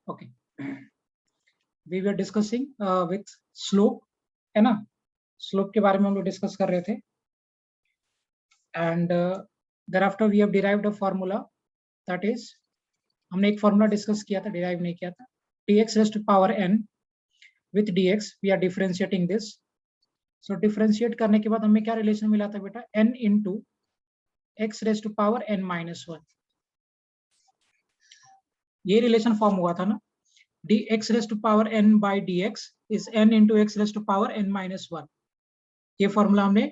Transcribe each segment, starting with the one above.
Okay. We were discussing with slope, है ना? Slope के बारे में हम लोग discuss कर रहे थे. And thereafter we have derived a formula, that is, हमने एक formula discuss किया था, derive नहीं किया था. dx raised to power n with dx we are differentiating this. So differentiate करने के बाद हमें क्या relation मिला था बेटा? n into x raised to power n minus 1. ये रिलेशन फॉर्म हुआ था ना, dx raised to power n by dx is n into x raised to power n minus 1. ये फॉर्मूला हमने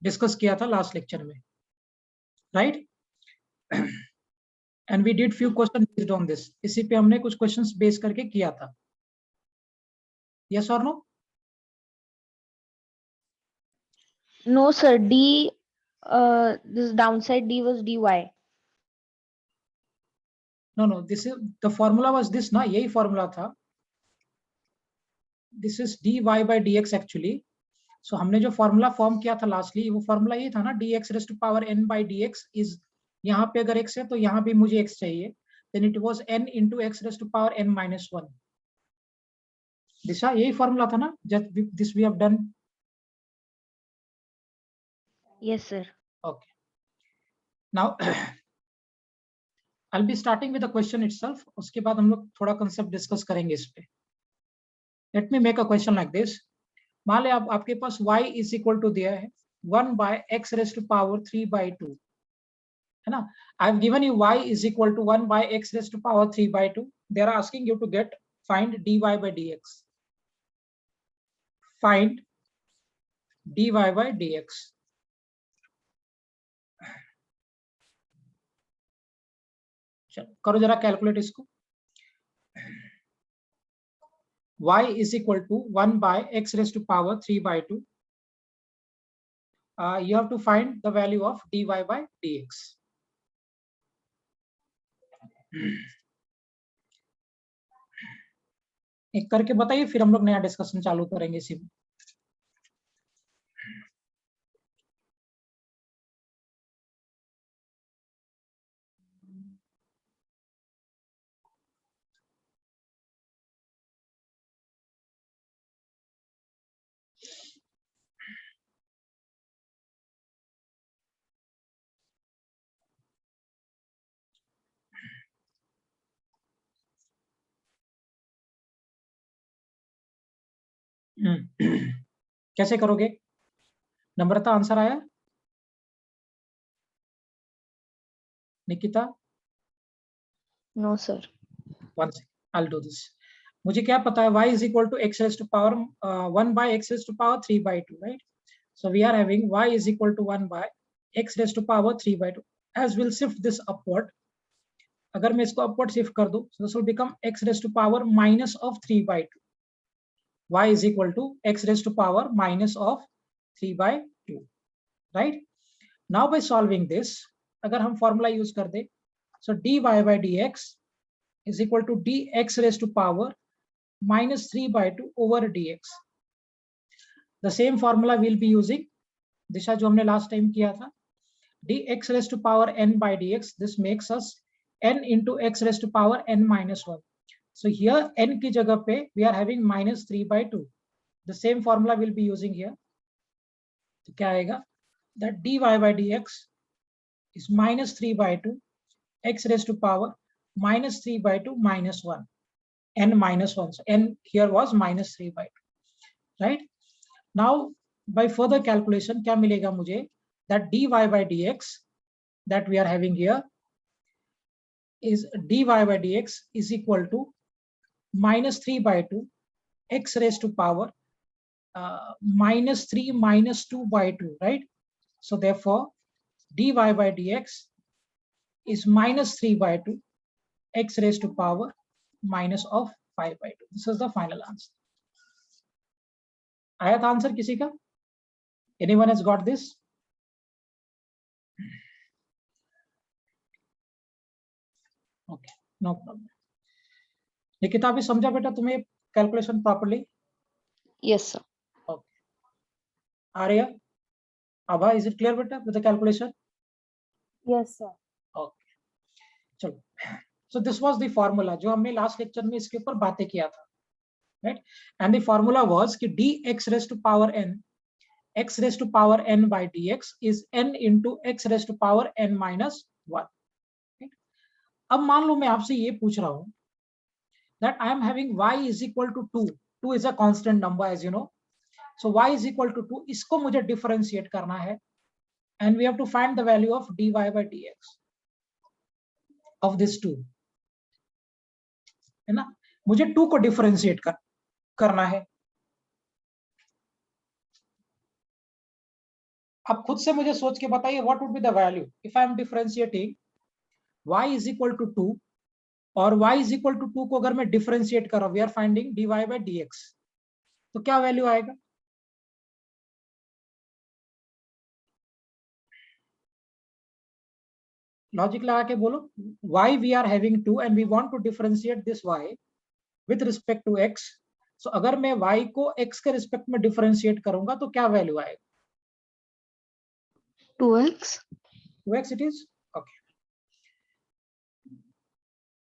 डिस्कस किया था लास्ट लेक्चर में, right? And we did few question based on this. इसी पे हमने कुछ क्वेश्चंस बेस करके किया था. यस और no? No, sir. This downside D was dy. No, this is the formula was this ना, यही फॉर्मूला था. This is dy by dx actually. So हमने जो फॉर्मूला फॉर्म किया था लास्टली, वो फॉर्मूला ये था ना, dx raised to power n by dx is, यहाँ पे अगर x है तो यहाँ भी मुझे x चाहिए, then it was n into x raised to power n minus 1. दिशा यही फॉर्मूला था ना, this we have done. Yes, sir. Okay. Now I'll be starting with the question itself. उसके बाद हम लोग थोड़ा concept discuss करेंगे इस पे. Let me make a question like this. मान ले आपके पास y is equal to दिया है 1 by x raised to power 3 by 2, है ना? I've given you y is equal to 1 by x raised to power 3 by 2. They are asking you to find dy by dx. Find dy by dx. चलो करो जरा calculate इसको. y is equal to 1 by x raised to power 3 by 2. You have to find the value of dy by dx. एक करके बताइए, फिर हम लोग नया डिस्कशन चालू करेंगे इसी में. कैसे करोगे? नम्रता आंसर आया? Nikita? No, sir. One second, I'll do this. मुझे क्या पता है, y is equal to x raised to power 1 by x raised to power 3 by 2, right? So we are having y is equal to 1 by x raised to power 3 by 2. As we'll shift this upward, अगर मैं इसको upward shift कर दूं, so this will become x raised to power minus of 3 by 2. y is equal to x raised to power minus of 3 by 2, right? Now by solving this, अगर हम formula use कर दे, so dy by dx is equal to dx raised to power minus 3 by 2 over dx. The same formula we'll be using, दिशा जो हमने last time किया था, dx raised to power n by dx, this makes us n into x raised to power n minus 1. So here n की जगह पे we are having minus 3 by 2. The same formula we'll be using here. तो क्या आएगा? That dy by dx is minus 3 by 2 x raised to power minus 3 by 2 minus 1, n minus 1. So n here was minus 3 by 2, right? Now by further calculation क्या मिलेगा मुझे? That dy by dx that we are having here is dy by dx is equal to minus 3 by 2 x raised to power minus 3 minus 2 by 2, right? So therefore dy by dx is minus 3 by 2 x raised to power minus of 5 by 2. This is the final answer. आया था answer किसी का? Anyone has got this? Okay, no problem. Nikita भी समझा बेटा तुम्हें calculation properly? Yes, sir. Okay. Arya, Abha, is it clear बेटा with the calculation? Yes, sir. Okay. चलो So this was the formula जो हमने लास्ट लेक्चर में इसके ऊपर बातें किया था, right? And the formula was कि dx raised to power n, x raised to power n by dx is n into x raised to power n minus 1. Right? अब मान लो मैं आपसे ये पूछ रहा हूं that I am having y is equal to 2. 2 is a constant number as you know. So y is equal to 2. इसको मुझे differentiate करना है and we have to find the value of dy by dx of this 2, है ना? मुझे 2 को differentiate करना है. अब खुद से मुझे सोच के बताइए what would be the value if I am differentiating y is equal to 2 और y is equal to 2 को अगर मैं differentiate कर रहा हूं, we are finding dy by dx, तो क्या वैल्यू आएगा? लॉजिक लगा के बोलो. y we are having 2 and we want to differentiate this y with respect to x. So अगर मैं y को x के रिस्पेक्ट में डिफरेंशिएट करूंगा तो क्या वैल्यू आएगा? 2x. 2x it is. Okay.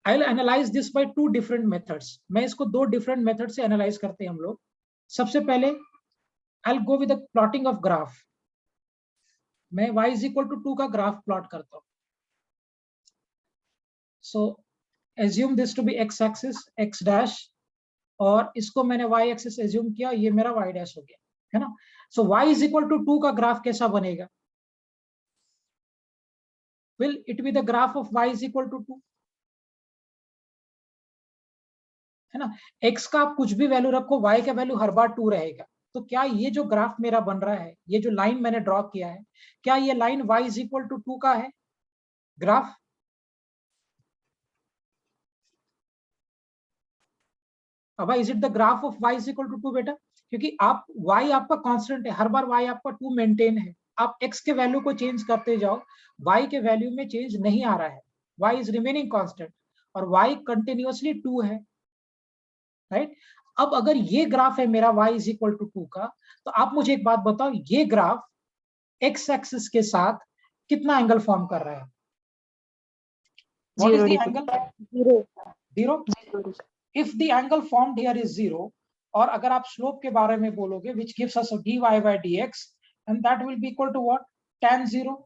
I'll analyze this by two different methods. मैं इसको दो different methods से analyze करते हैं हम लोग. सबसे पहले I'll go with the plotting of graph. मैं y is equal to 2 का ग्राफ प्लॉट करता हूं. So assume this to be x axis, x dash, और इसको मैंने y axis assume किया, ये मेरा y dash हो गया, है ना? So y is equal to 2 का ग्राफ कैसा बनेगा? Will it be the graph of y is equal to 2? है ना? x का आप कुछ भी वैल्यू रखो, y का वैल्यू हर बार 2 रहेगा. तो क्या ये जो ग्राफ मेरा बन रहा है, ये जो लाइन मैंने ड्रॉ किया है, क्या ये line y is equal to 2 का है ग्राफ? अब is it the graph of y is equal to 2 बेटा? क्योंकि आप y आपका कांस्टेंट है, हर बार y आपका 2 मेंटेन है. आप x के वैल्यू को चेंज करते जाओ, y के वैल्यू में चेंज नहीं आ रहा है, y इज रिमेनिंग कांस्टेंट और y कंटिन्यूअसली 2 है, राइट? अब अगर ये ग्राफ है मेरा y is equal to 2 का, तो आप मुझे एक बात बताओ, ये ग्राफ x एक्सिस के साथ कितना एंगल फॉर्म कर रहा है? What is the angle? 0. If the angle formed here is 0, और अगर आप स्लोप के बारे में बोलोगे, which gives us a dy by dx, and that will be equal to what? tan 0.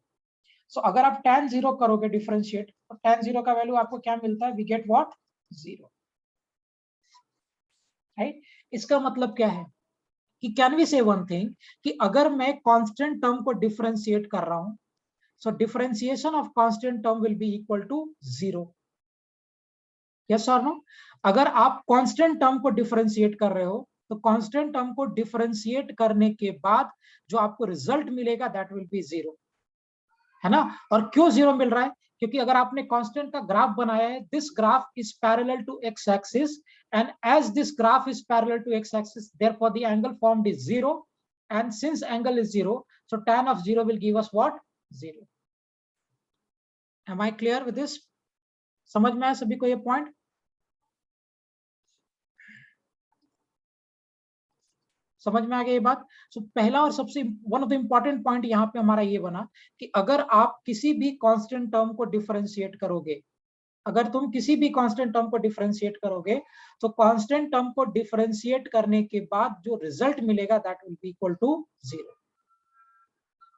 So अगर आप tan 0 करोगे डिफरेंशिएट, तो tan 0 का वैल्यू आपको क्या मिलता है? We get what? 0. राइट? इसका मतलब क्या है कि कैन वी से वन थिंग कि अगर मैं कांस्टेंट टर्म को डिफरेंशिएट कर रहा हूं, so differentiation of constant term will be equal to 0. Yes और नो? अगर आप कांस्टेंट टर्म को डिफरेंशिएट कर रहे हो, तो कांस्टेंट टर्म को डिफरेंशिएट करने के बाद जो आपको रिजल्ट मिलेगा दैट विल बी 0, है ना? और क्यों 0 मिल रहा है? क्योंकि अगर आपने कांस्टेंट का ग्राफ बनाया है, this graph is parallel to x axis, and as this graph is parallel to x axis, therefore the angle formed is 0, and since angle is 0, so tan of 0 will give us what? 0. Am I clear with this? समझ में आया सभी को ये point? समझ में आ गया ये बात? सो पहला और सबसे one of the important point यहाँ पे हमारा ये बना कि अगर आप किसी भी कांस्टेंट टर्म को डिफरेंशिएट करोगे, अगर तुम किसी भी कांस्टेंट टर्म को डिफरेंशिएट करोगे, तो कांस्टेंट टर्म को डिफरेंशिएट करने के बाद जो रिजल्ट मिलेगा that will be equal to 0.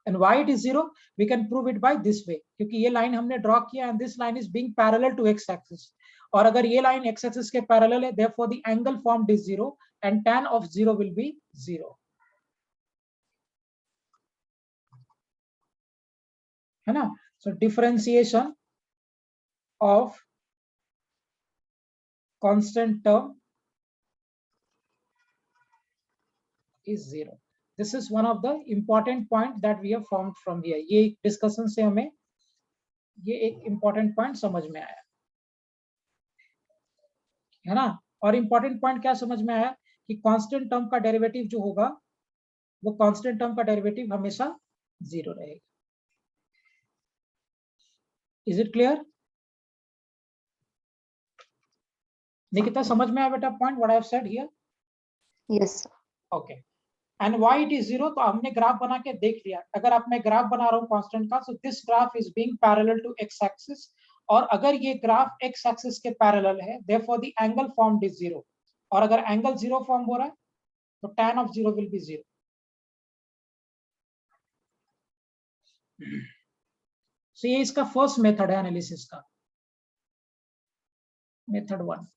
And why it is 0? We can prove it by this way, क्योंकि ये लाइन हमने ड्रॉ किया and this line is being parallel to x axis, और अगर ये लाइन एक्स एक्सिस के parallel है, therefore the angle formed is 0 and tan of 0 will be 0, है ना? So differentiation of constant term is 0. This is one of the important point that we have formed from here. ये discussion से हमें ये एक important point समझ में आया, है ना? और important point क्या समझ में आया कि constant term का डेरिवेटिव जो होगा, वो constant term का डेरिवेटिव हमेशा 0 रहेगा. Is it clear? निकिता समझ में आया बेटा point what I have said here? Yes. Okay. And why it is 0? तो हमने ग्राफ बना के देख लिया. अगर आप मैं ग्राफ बना रहा हूं कांस्टेंट का, so this graph is being parallel to x axis, और अगर ये ग्राफ एक्स एक्सिस के पैरेलल है, therefore the angle formed is 0, और अगर एंगल 0 फॉर्म हो रहा है तो tan of 0 will be 0. So ये इसका फर्स्ट मेथड है एनालिसिस का, मेथड 1.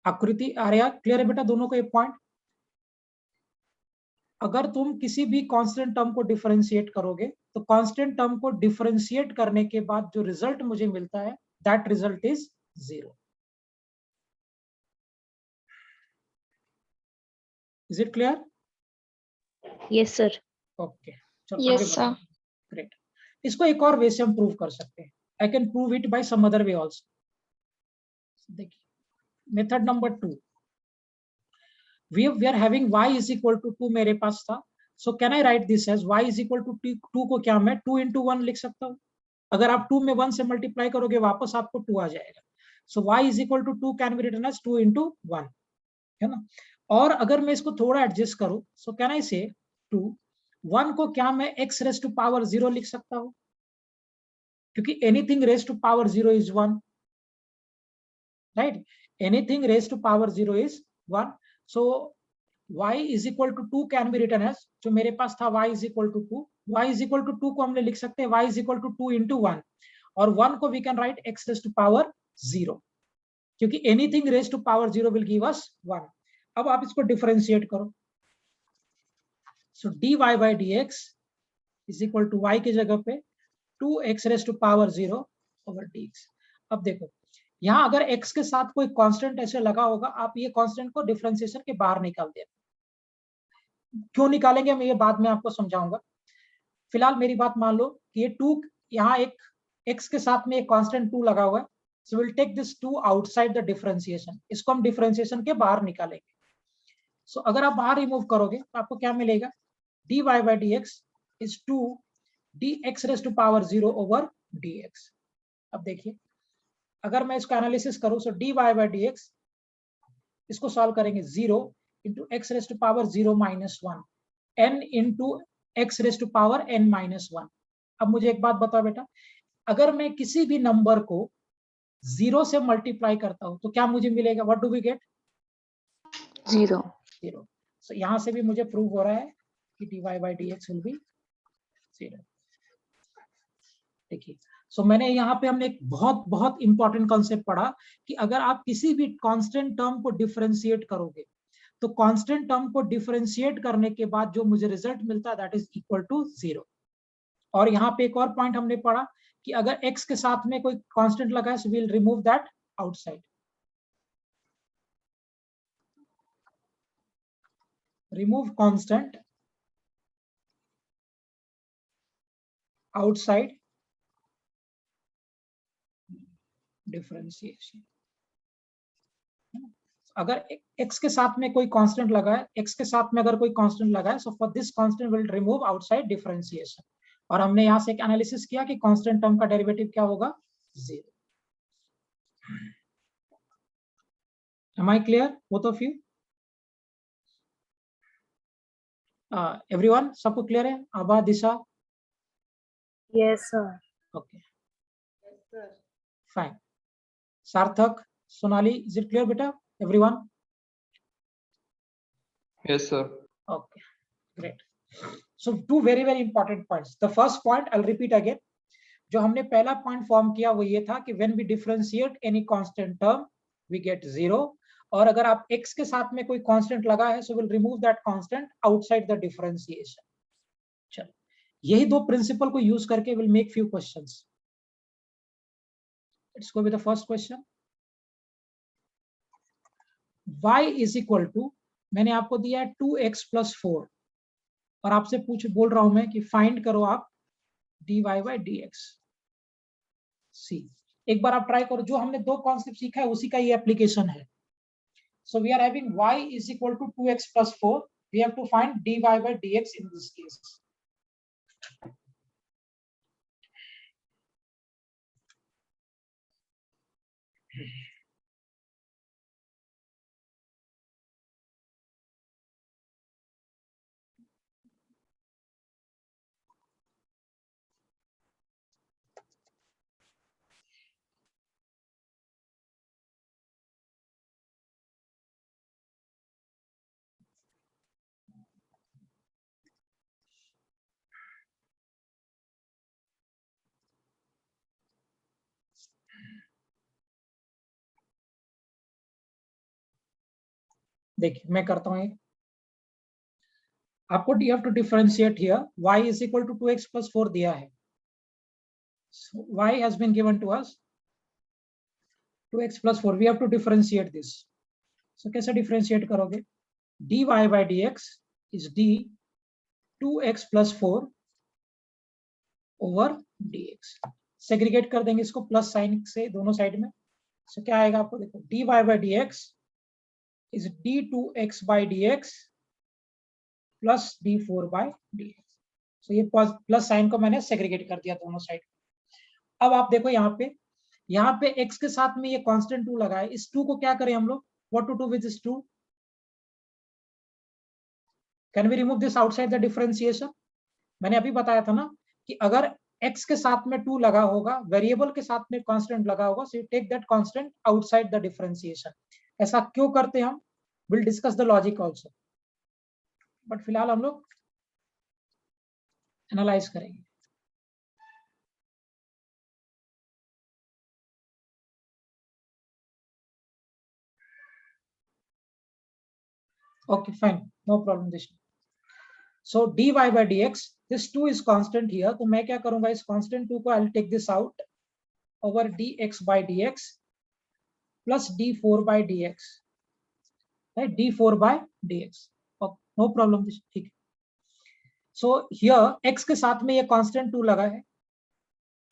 आकृति आ रहा, क्लियर है बेटा दोनों को ये पॉइंट? अगर तुम किसी भी कांस्टेंट टर्म को डिफरेंशिएट करोगे तो कांस्टेंट टर्म को डिफरेंशिएट करने के बाद जो रिजल्ट मुझे मिलता है, that result is 0. Is it clear? Yes, sir. Okay, चलो Yes, आगे sir. बढ़ते हैं. ग्रेट. इसको एक और वे से हम प्रूव कर सकते हैं. I can prove it by some other way also. देखिए method number 2, we are having y is equal to 2 मेरे पास था. So can I write this as y is equal to 2 को क्या मैं 2 into 1 लिख सकता हूँ? अगर आप 2 में 1 से मल्टीप्लाई करोगे वापस आपको 2 आ जाएगा. So y is equal to 2 can be written as 2 into 1, है ना? और अगर मैं इसको थोड़ा एडजस्ट करूं, so can I say 2 1 को क्या मैं x raised to power 0 लिख सकता हूँ? क्योंकि anything raised to power 0 is 1, right? Anything raised to power 0 is 1. So y is equal to 2 can be written as, जो मेरे पास था y is equal to 2, y is equal to 2 को हमने लिख सकते हैं y is equal to 2 into 1, और 1 को we can write x raised to power 0, क्योंकि anything raised to power 0 will give us 1. अब आप इसको डिफरेंशिएट करो. So dy by dx is equal to y की जगह पे 2x raised to power 0 over dx. अब देखो यहाँ अगर x के साथ कोई कांस्टेंट ऐसे लगा होगा, आप ये कांस्टेंट को डिफरेंशिएशन के बाहर निकाल देते. क्यों निकालेंगे मैं ये बाद में आपको समझाऊंगा. फिलहाल मेरी बात मान लो कि ये 2 यहाँ एक x के साथ में एक कांस्टेंट 2 लगा हुआ है. So will take this 2 outside the differentiation. इसको हम डिफरेंशिएशन के बाहर निकालेंगे. सो अगर आप बाहर रिमूव करोगे तो आपको क्या मिलेगा? dy by dx is 2 dx raised to power 0 over dx. अब देखिए अगर मैं इसका एनालिसिस करूं, सो dy by dx इसको सॉल्व करेंगे 0 into x raised to power 0 minus 1 n into x raised to power n minus 1. अब मुझे एक बात बताओ बेटा, अगर मैं किसी भी नंबर को 0 से मल्टीप्लाई करता हूं तो क्या मुझे मिलेगा? What do we get? 0. 0. So यहां से भी मुझे प्रूव हो रहा है कि dy by dx will be 0. देखिए सो मैंने यहाँ पे हमने एक बहुत बहुत इंपॉर्टेंट कॉन्सेप्ट पढ़ा कि अगर आप किसी भी कांस्टेंट टर्म को डिफरेंशिएट करोगे तो कांस्टेंट टर्म को डिफरेंशिएट करने के बाद जो मुझे रिजल्ट मिलता है दैट इज इक्वल टू 0. और यहाँ पे एक और पॉइंट हमने पढ़ा कि अगर x के साथ में कोई कांस्टेंट लगा है, so we will remove that outside. Remove constant outside differentiation. अगर x के साथ में कोई कांस्टेंट लगा है, x के साथ में अगर कोई कांस्टेंट लगा है, so for this constant will remove outside differentiation. और हमने यहां से एक एनालिसिस किया कि कांस्टेंट टर्म का डेरिवेटिव क्या होगा? 0. Am I clear, both of you? Everyone, सबको क्लियर है? आभा, दिशा? Yes, sir. Okay. Yes, sir. Fine. सार्थक, सोनाली, is it clear बेटा? Everyone? Yes, sir. Okay, great. So two very very important points. The first point I'll repeat again. जो हमने पहला point form किया वो ये था कि when we differentiate any constant term we get 0. और अगर आप x के साथ में कोई कांस्टेंट लगा है, so we'll remove that constant outside the differentiation. चलो यही दो प्रिंसिपल को यूज करके we'll make few questions. Let's go with the first question. y is equal to, मैंने आपको दिया है 2x plus 4 और आपसे बोल रहा हूं मैं कि फाइंड करो आप dy by dx. सी एक बार आप ट्राई करो, जो हमने दो कॉन्सेप्ट सीखा है उसी का ये एप्लीकेशन है. So we are having y is equal to 2x plus 4. We have to find dy by dx in this case. देखिए मैं करता हूँ, आपको you have to differentiate here y is equal to 2x plus 4 दिया है. So y has been given to us 2x plus 4. We have to differentiate this. So कैसे differentiate करोगे? dy by dx is d 2x plus 4 over dx. Segregate कर देंगे इसको plus sign से दोनों side में. सो क्या आएगा आपको, देखो dy by dx is d2x by dx plus d4 by dx. सो ये प्लस साइन को मैंने सेग्रीगेट कर दिया दोनों साइड. अब आप देखो यहाँ पे x के साथ में ये कांस्टेंट 2 लगा है. इस 2 को क्या करें हम लोग, what to do with this 2? Can we remove this outside the differentiation? मैंने अभी बताया था ना कि अगर x के साथ में 2 लगा होगा, वेरिएबल के साथ में कांस्टेंट लगा होगा, so you take that constant outside the differentiation. ऐसा क्यों करते हैं हम? Will discuss the logic also, but फिलहाल हम लोग एनालाइज करेंगे. Okay, fine, no problem this. So dy by dx, this 2 is constant here, तो मैं क्या करूंगा, इस constant 2 को I'll take this out over dx by dx plus d4 by dx, right? d4 by dx. Okay, no problem this, ठीक. So here x के साथ में ये constant 2 लगा है.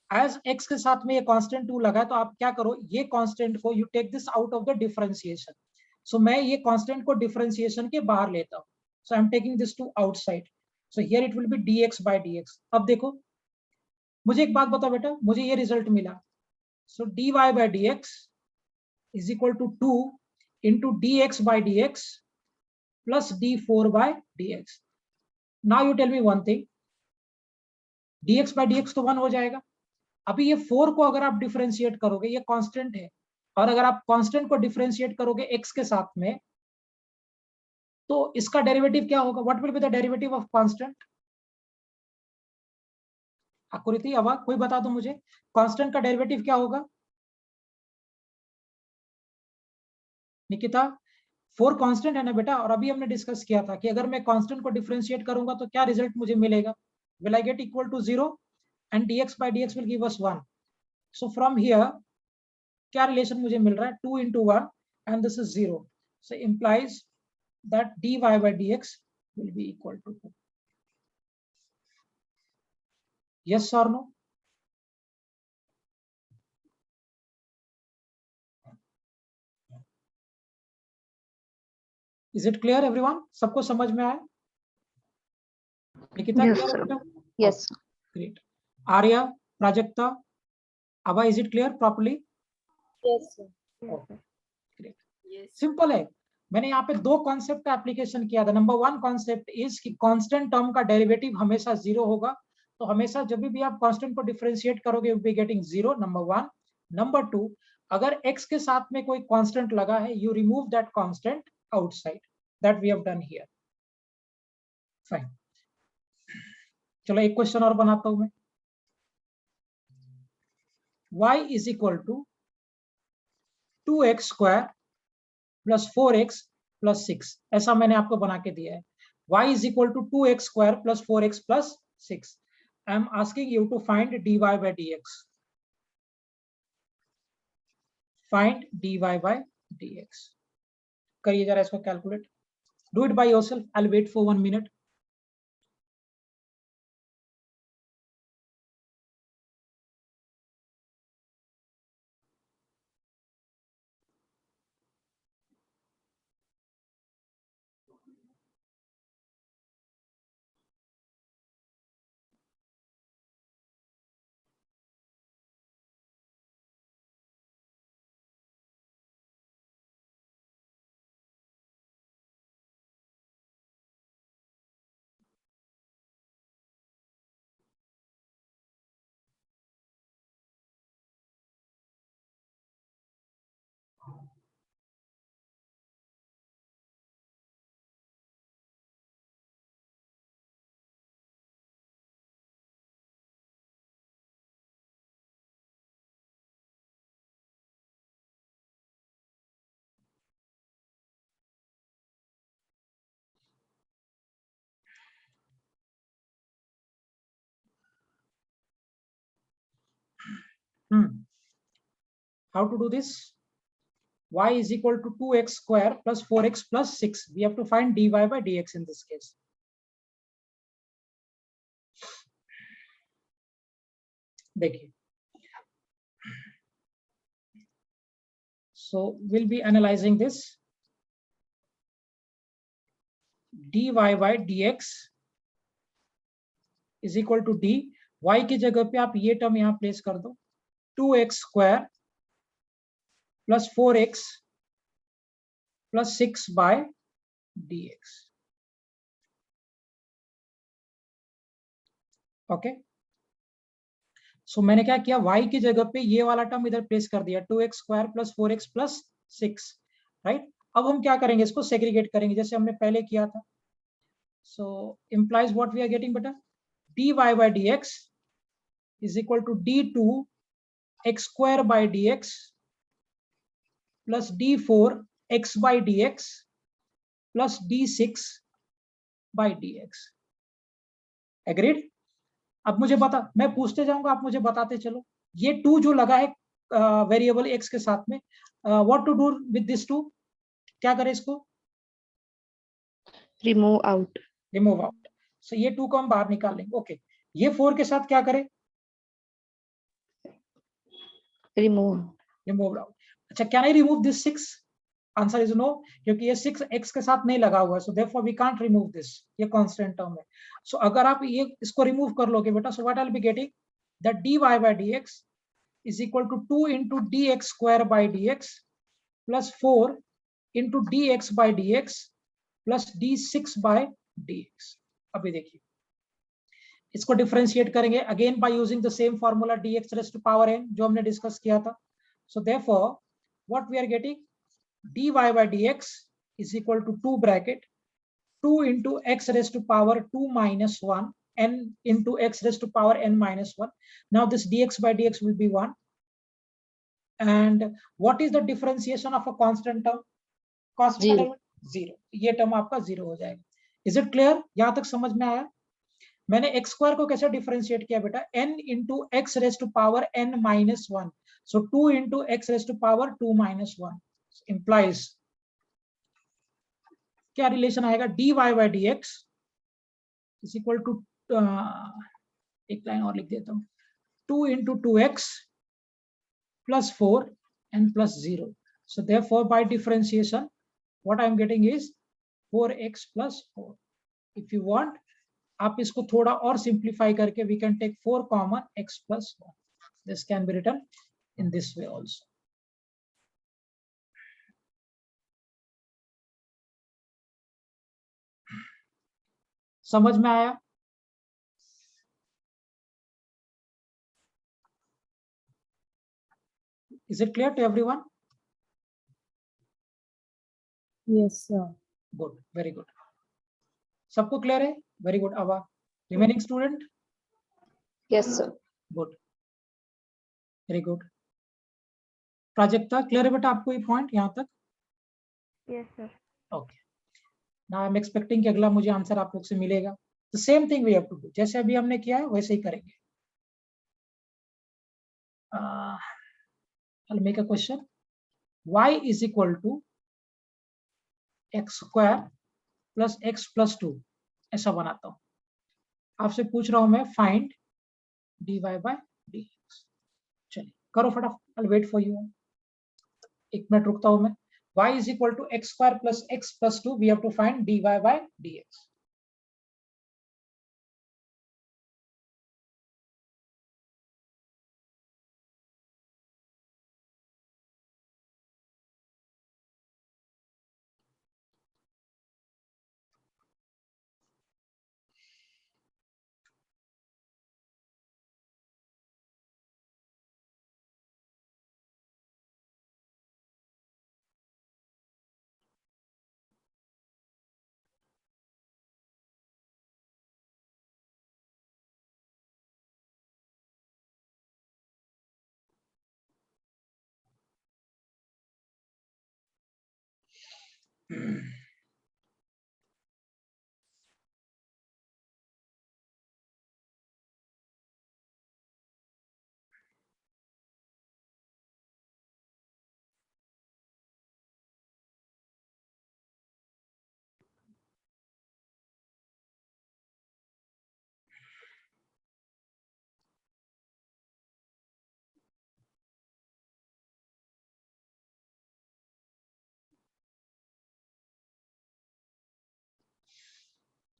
As x के साथ में ये constant 2 लगा है, तो आप क्या करो, ये constant को you take this out of the differentiation. So मैं ये constant को differentiation के बाहर लेता हूँ. So I'm taking this to outside. So here it will be dx by dx. अब देखो, मुझे एक बात बताओ बेटा, मुझे ये रिजल्ट मिला. So dy by dx is equal to 2 into dx by dx plus d4 by dx. Now you tell me one thing, dx by dx तो 1 हो जाएगा. अभी ये 4 को अगर आप डिफरेंशिएट करोगे, ये कांस्टेंट है, और अगर आप कांस्टेंट को डिफरेंशिएट करोगे x के साथ में, तो इसका डेरिवेटिव क्या होगा? What will be the derivative of constant? आकृति, अब कोई बता दो मुझे, कांस्टेंट का डेरिवेटिव क्या होगा? निकिता, 4 कांस्टेंट है ना बेटा, और अभी हमने डिस्कस किया था कि अगर मैं कांस्टेंट को डिफरेंशिएट करूंगा तो क्या रिजल्ट मुझे मिलेगा? Will I get equal to 0 and dx by dx will give us 1. So from here क्या रिलेशन मुझे मिल रहा है? 2 into 1 and this is 0. So implies that dy by dx will be equal to 2. Yes or no? Is it clear everyone? सबको समझ में आया? Nikita, Yes, clear sir. बेटा? Yes. Great. Arya, Prajakta, Abha, is it clear properly? Yes, sir. Okay. Great. Simple है. मैंने यहाँ पे 2 concept का एप्लीकेशन किया था. नंबर 1 कॉन्सेप्ट इज कि कांस्टेंट टर्म का डेरिवेटिव हमेशा 0 होगा. तो हमेशा जब भी आप कांस्टेंट को डिफरेंशिएट करोगे, you will be getting 0. Number 1. Number 2, अगर x के साथ में कोई कांस्टेंट लगा है, you remove that constant outside. That we have done here. Fine. चलो एक क्वेश्चन और बनाता हूं मैं. y is equal to 2x square plus 4x plus 6. ऐसा मैंने आपको बना के दिया है. y is equal to 2x square plus 4x plus 6. I am asking you to find dy by dx. Find dy by dx. करिए जरा इसको calculate. Do it by yourself. I'll wait for 1 minute. How to do this? Y is equal to 2x square plus 4x plus 6. We have to find dy by dx in this case. देखिए, so we'll be analyzing this. dy by dx is equal to d. y की जगह पे आप ये term यहाँ place कर दो, 2x square plus 4x plus 6 by dx. Okay, सो मैंने क्या किया, y की जगह पे ये वाला टर्म इधर प्लेस कर दिया, 2x square plus 4x plus 6, right. अब हम क्या करेंगे, इसको सेग्रीगेट करेंगे जैसे हमने पहले किया था। So implies what we are getting बेटा, dy by dx is equal to d2 x square by dx plus d4 x by dx plus d6 by dx. Agreed? अब मुझे बता, मैं पूछते जाऊंगा, आप मुझे बताते चलो। ये 2 जो लगा है वेरिएबल x के साथ में, what to do with this 2? क्या करें इसको? Remove out. Remove out. So ये 2 को हम बाहर निकाल लेंगे। ओके, ये 4 के साथ क्या करें? रिमूव। Remove out. अच्छा, can I remove this 6? Answer is no, क्योंकि ये 6 x के साथ नहीं लगा हुआ है, so therefore we can't remove this, ये कांस्टेंट टर्म है। सो अगर आप ये इसको रिमूव कर लोगे बेटा, सो what I will be getting, that dy by dx is equal to 2 into dx square by dx plus 4 into dx by dx plus d6 by dx. अभी देखिए, इसको डिफरेंशिएट करेंगे again by using the same formula dx raised to power n जो हमने discuss किया था। So therefore what we are getting, dy by dx is equal to 2 bracket 2 into x raised to power 2 minus 1 n into x raised to power n minus 1. Now this dx by dx will be 1. And what is the differentiation of a constant term? Constant term 0. ये term आपका 0 हो जाएगा। Is it clear? यहां तक समझ में आया? मैंने x स्क्वायर को कैसे डिफरेंशिएट किया बेटा, n into x raised to power n minus 1. So 2 into x raised to power 2 minus 1 implies क्या रिलेशन आएगा, dy by dx is equal to एक लाइन और लिख देता हूँ, 2 into 2x plus 4 and plus 0. So therefore by differentiation what I am getting is 4x plus 4. If you want, आप इसको थोड़ा और सिंप्लीफाई करके we can take 4 common x plus 1. This can be written in this way also. समझ में आया? Is it clear to everyone? Yes, sir. Good, very good. सबको clear है? Very good. अब remaining student? Yes sir. Good, very good. Prajakta clear है बेटा आपको ये पॉइंट यहाँ तक? Yes, sir. Okay, now I am expecting कि अगला मुझे आंसर आप लोग से मिलेगा। The same thing we have to do, जैसे अभी हमने किया है वैसे ही करेंगे। I'll make a question. Y is equal to x square plus x plus 2, ऐसा बनाता हूँ। आपसे पूछ रहा हूं मैं, फाइंड dy by dx। चलिए करो फटाफट, I'll wait for you। एक मिनट रुकता हूं मैं। y is equal to x square plus x plus 2, we have to find dy by dx।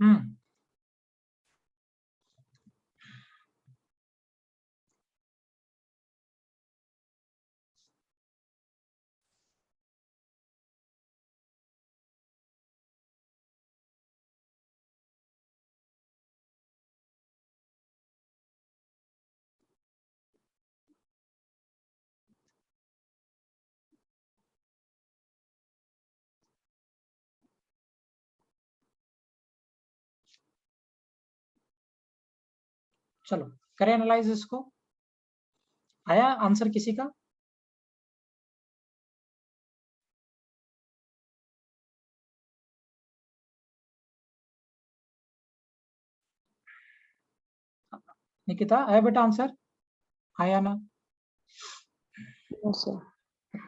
हम्म चलो करें एनालाइज इसको। आया आंसर किसी का? निकिता आया बेटा आंसर? आया ना? No, sir.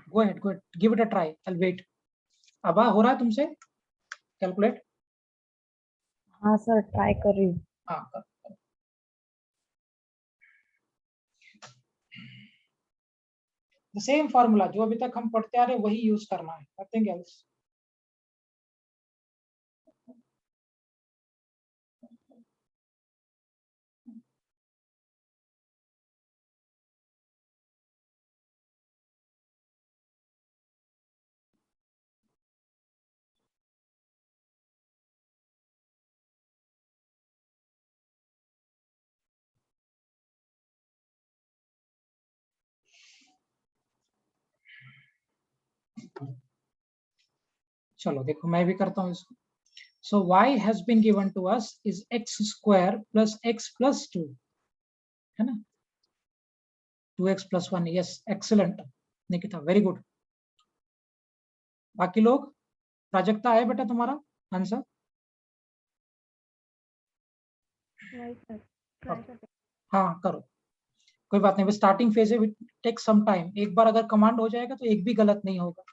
Go ahead, give it a try, I wait. अबा हो रहा है तुमसे कैलकुलेट? हाँ सर, ट्राई कर रही हूँ। हाँ कर। द सेम फार्मूला जो अभी तक हम पढ़ते आ रहे हैं वही यूज करना है, नथिंग एल्स। चलो देखो मैं भी करता हूँ इसको। So y has been given to us is x square plus x plus 2, है ना? 2x plus 1, yes excellent Nikita, very good. बाकी लोग, प्राजक्ता है बेटा तुम्हारा आंसर? नहीं सर, ट्राई कर। हाँ करो, कोई बात नहीं, स्टार्टिंग फेज है, टेक सम टाइम। एक बार अगर कमांड हो जाएगा तो एक भी गलत नहीं होगा।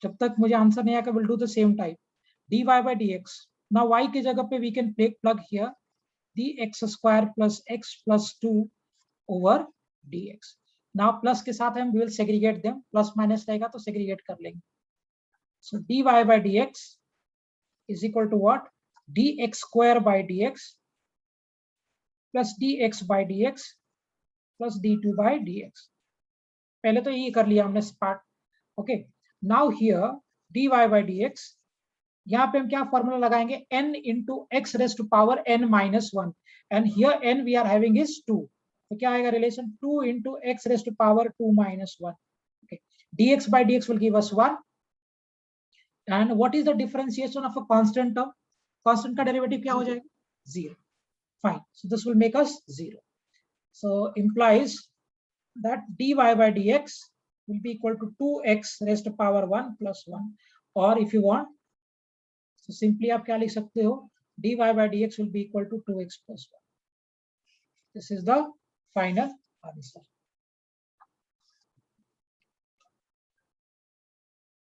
जब तक मुझे आंसर नहीं आएगा will do the same type. dy by dx, now y की जगह पे we can plug here dx square plus x plus 2 over dx। now plus के साथ हम will segregate them, plus minus रहेगा तो सेग्रीगेट कर लेंगे। so dy by dx is equal to what? dx square by dx plus dx by dx plus d2 by dx। पहले तो ये कर लिया हमने part. Okay, now here dy by dx, यहाँ पे हम क्या फॉर्मूला लगाएंगे? n into x raised to power n minus 1, and here n we are having is 2, तो क्या आएगा relation? 2 into x raised to power 2 minus 1। okay, dx by dx will give us 1, and what is the differentiation of a constant term? constant का derivative क्या हो जाएगा? 0। fine, so this will make us 0, so implies that dy by dx will be equal to 2x raised to power 1 plus 1, or if you want, so simply आप क्या लिख सकते हो? dy by dx will be equal to 2x plus 1। this is the final answer।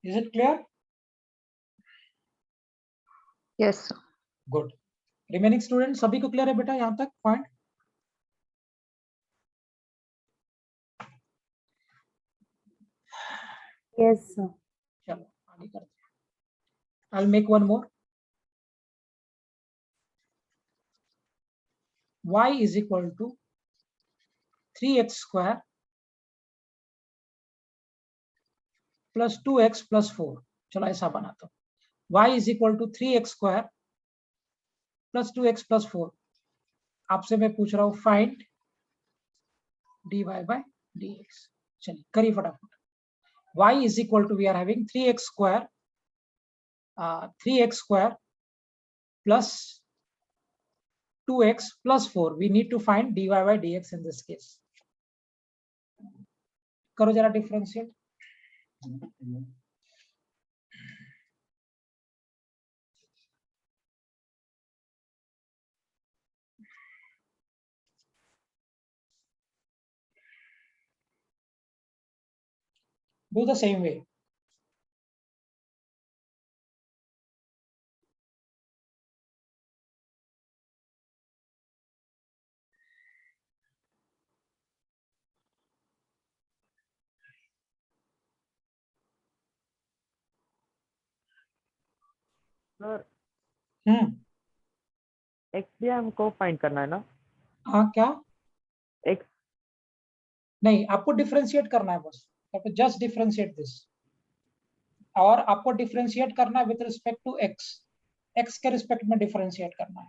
is it clear? Yes, sir. good। Remaining student सभी को clear है बेटा यहाँ तक पॉइंट? Yes sir. चलो आगे करते हैं। I'll make one more। y is equal to 3x square plus 2x plus 4। चलो ऐसा बनाता हूँ, y is equal to 3x square plus 2x plus 4। आपसे मैं पूछ रहा हूँ फाइंड dy by dx। चलिए करिए फटाफट। y is equal to, we are having 3x square, 3x square plus 2x plus 4। we need to find dy by dx in this case। करो जरा differentiate. do the same way। Sir x भी हमको find करना है ना? हाँ क्या? X नहीं, आपको डिफरेंशिएट करना है बस, जस्ट डिफरेंशिएट दिस, और आपको डिफरेंशिएट करना है with respect to x, x के रिस्पेक्ट में डिफरेंशिएट करना है।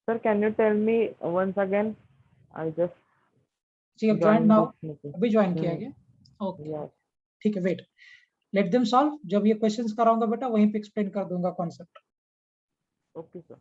Sir can you tell me once again? I just जी, अब ज्वाइन नाउ, अभी ज्वाइन किया गया? ओके ठीक है, वेट, लेट देम सॉल्व। जब ये क्वेश्चंस कराऊंगा बेटा वहीं पे एक्सप्लेन कर दूंगा concept. Okay sir.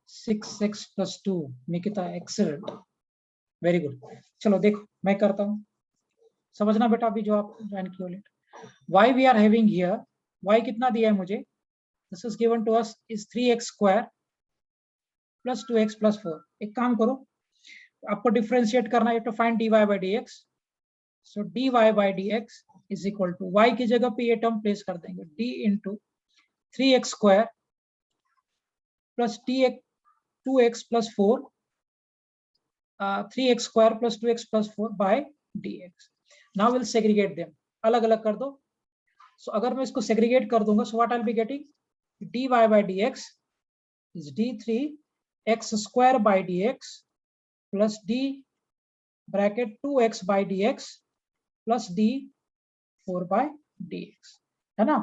Six x plus two, Nikita excellent, very good. चलो देखो मैं करता हूँ, समझना बेटा अभी जो आप ज्वाइन किए late. Y we are having here, y कितना दिया है मुझे, this is given to us is 3x square plus 2x plus 4। एक काम करो, आपको डिफरेंशिएट करना है, to find dy by dx। So dy by dx is equal to, y की जगह पे ये टर्म प्लेस कर देंगे, d into 3x square plus 2x plus 4, 3x square plus 2x plus 4 by dx। Now will segregate them, अलग अलग कर दो। सो अगर मैं इसको सेग्रीगेट कर दूंगा, so what I will be getting, dy by dx is d3x square by dx plus d bracket 2x by dx plus d4 by dx, है ना।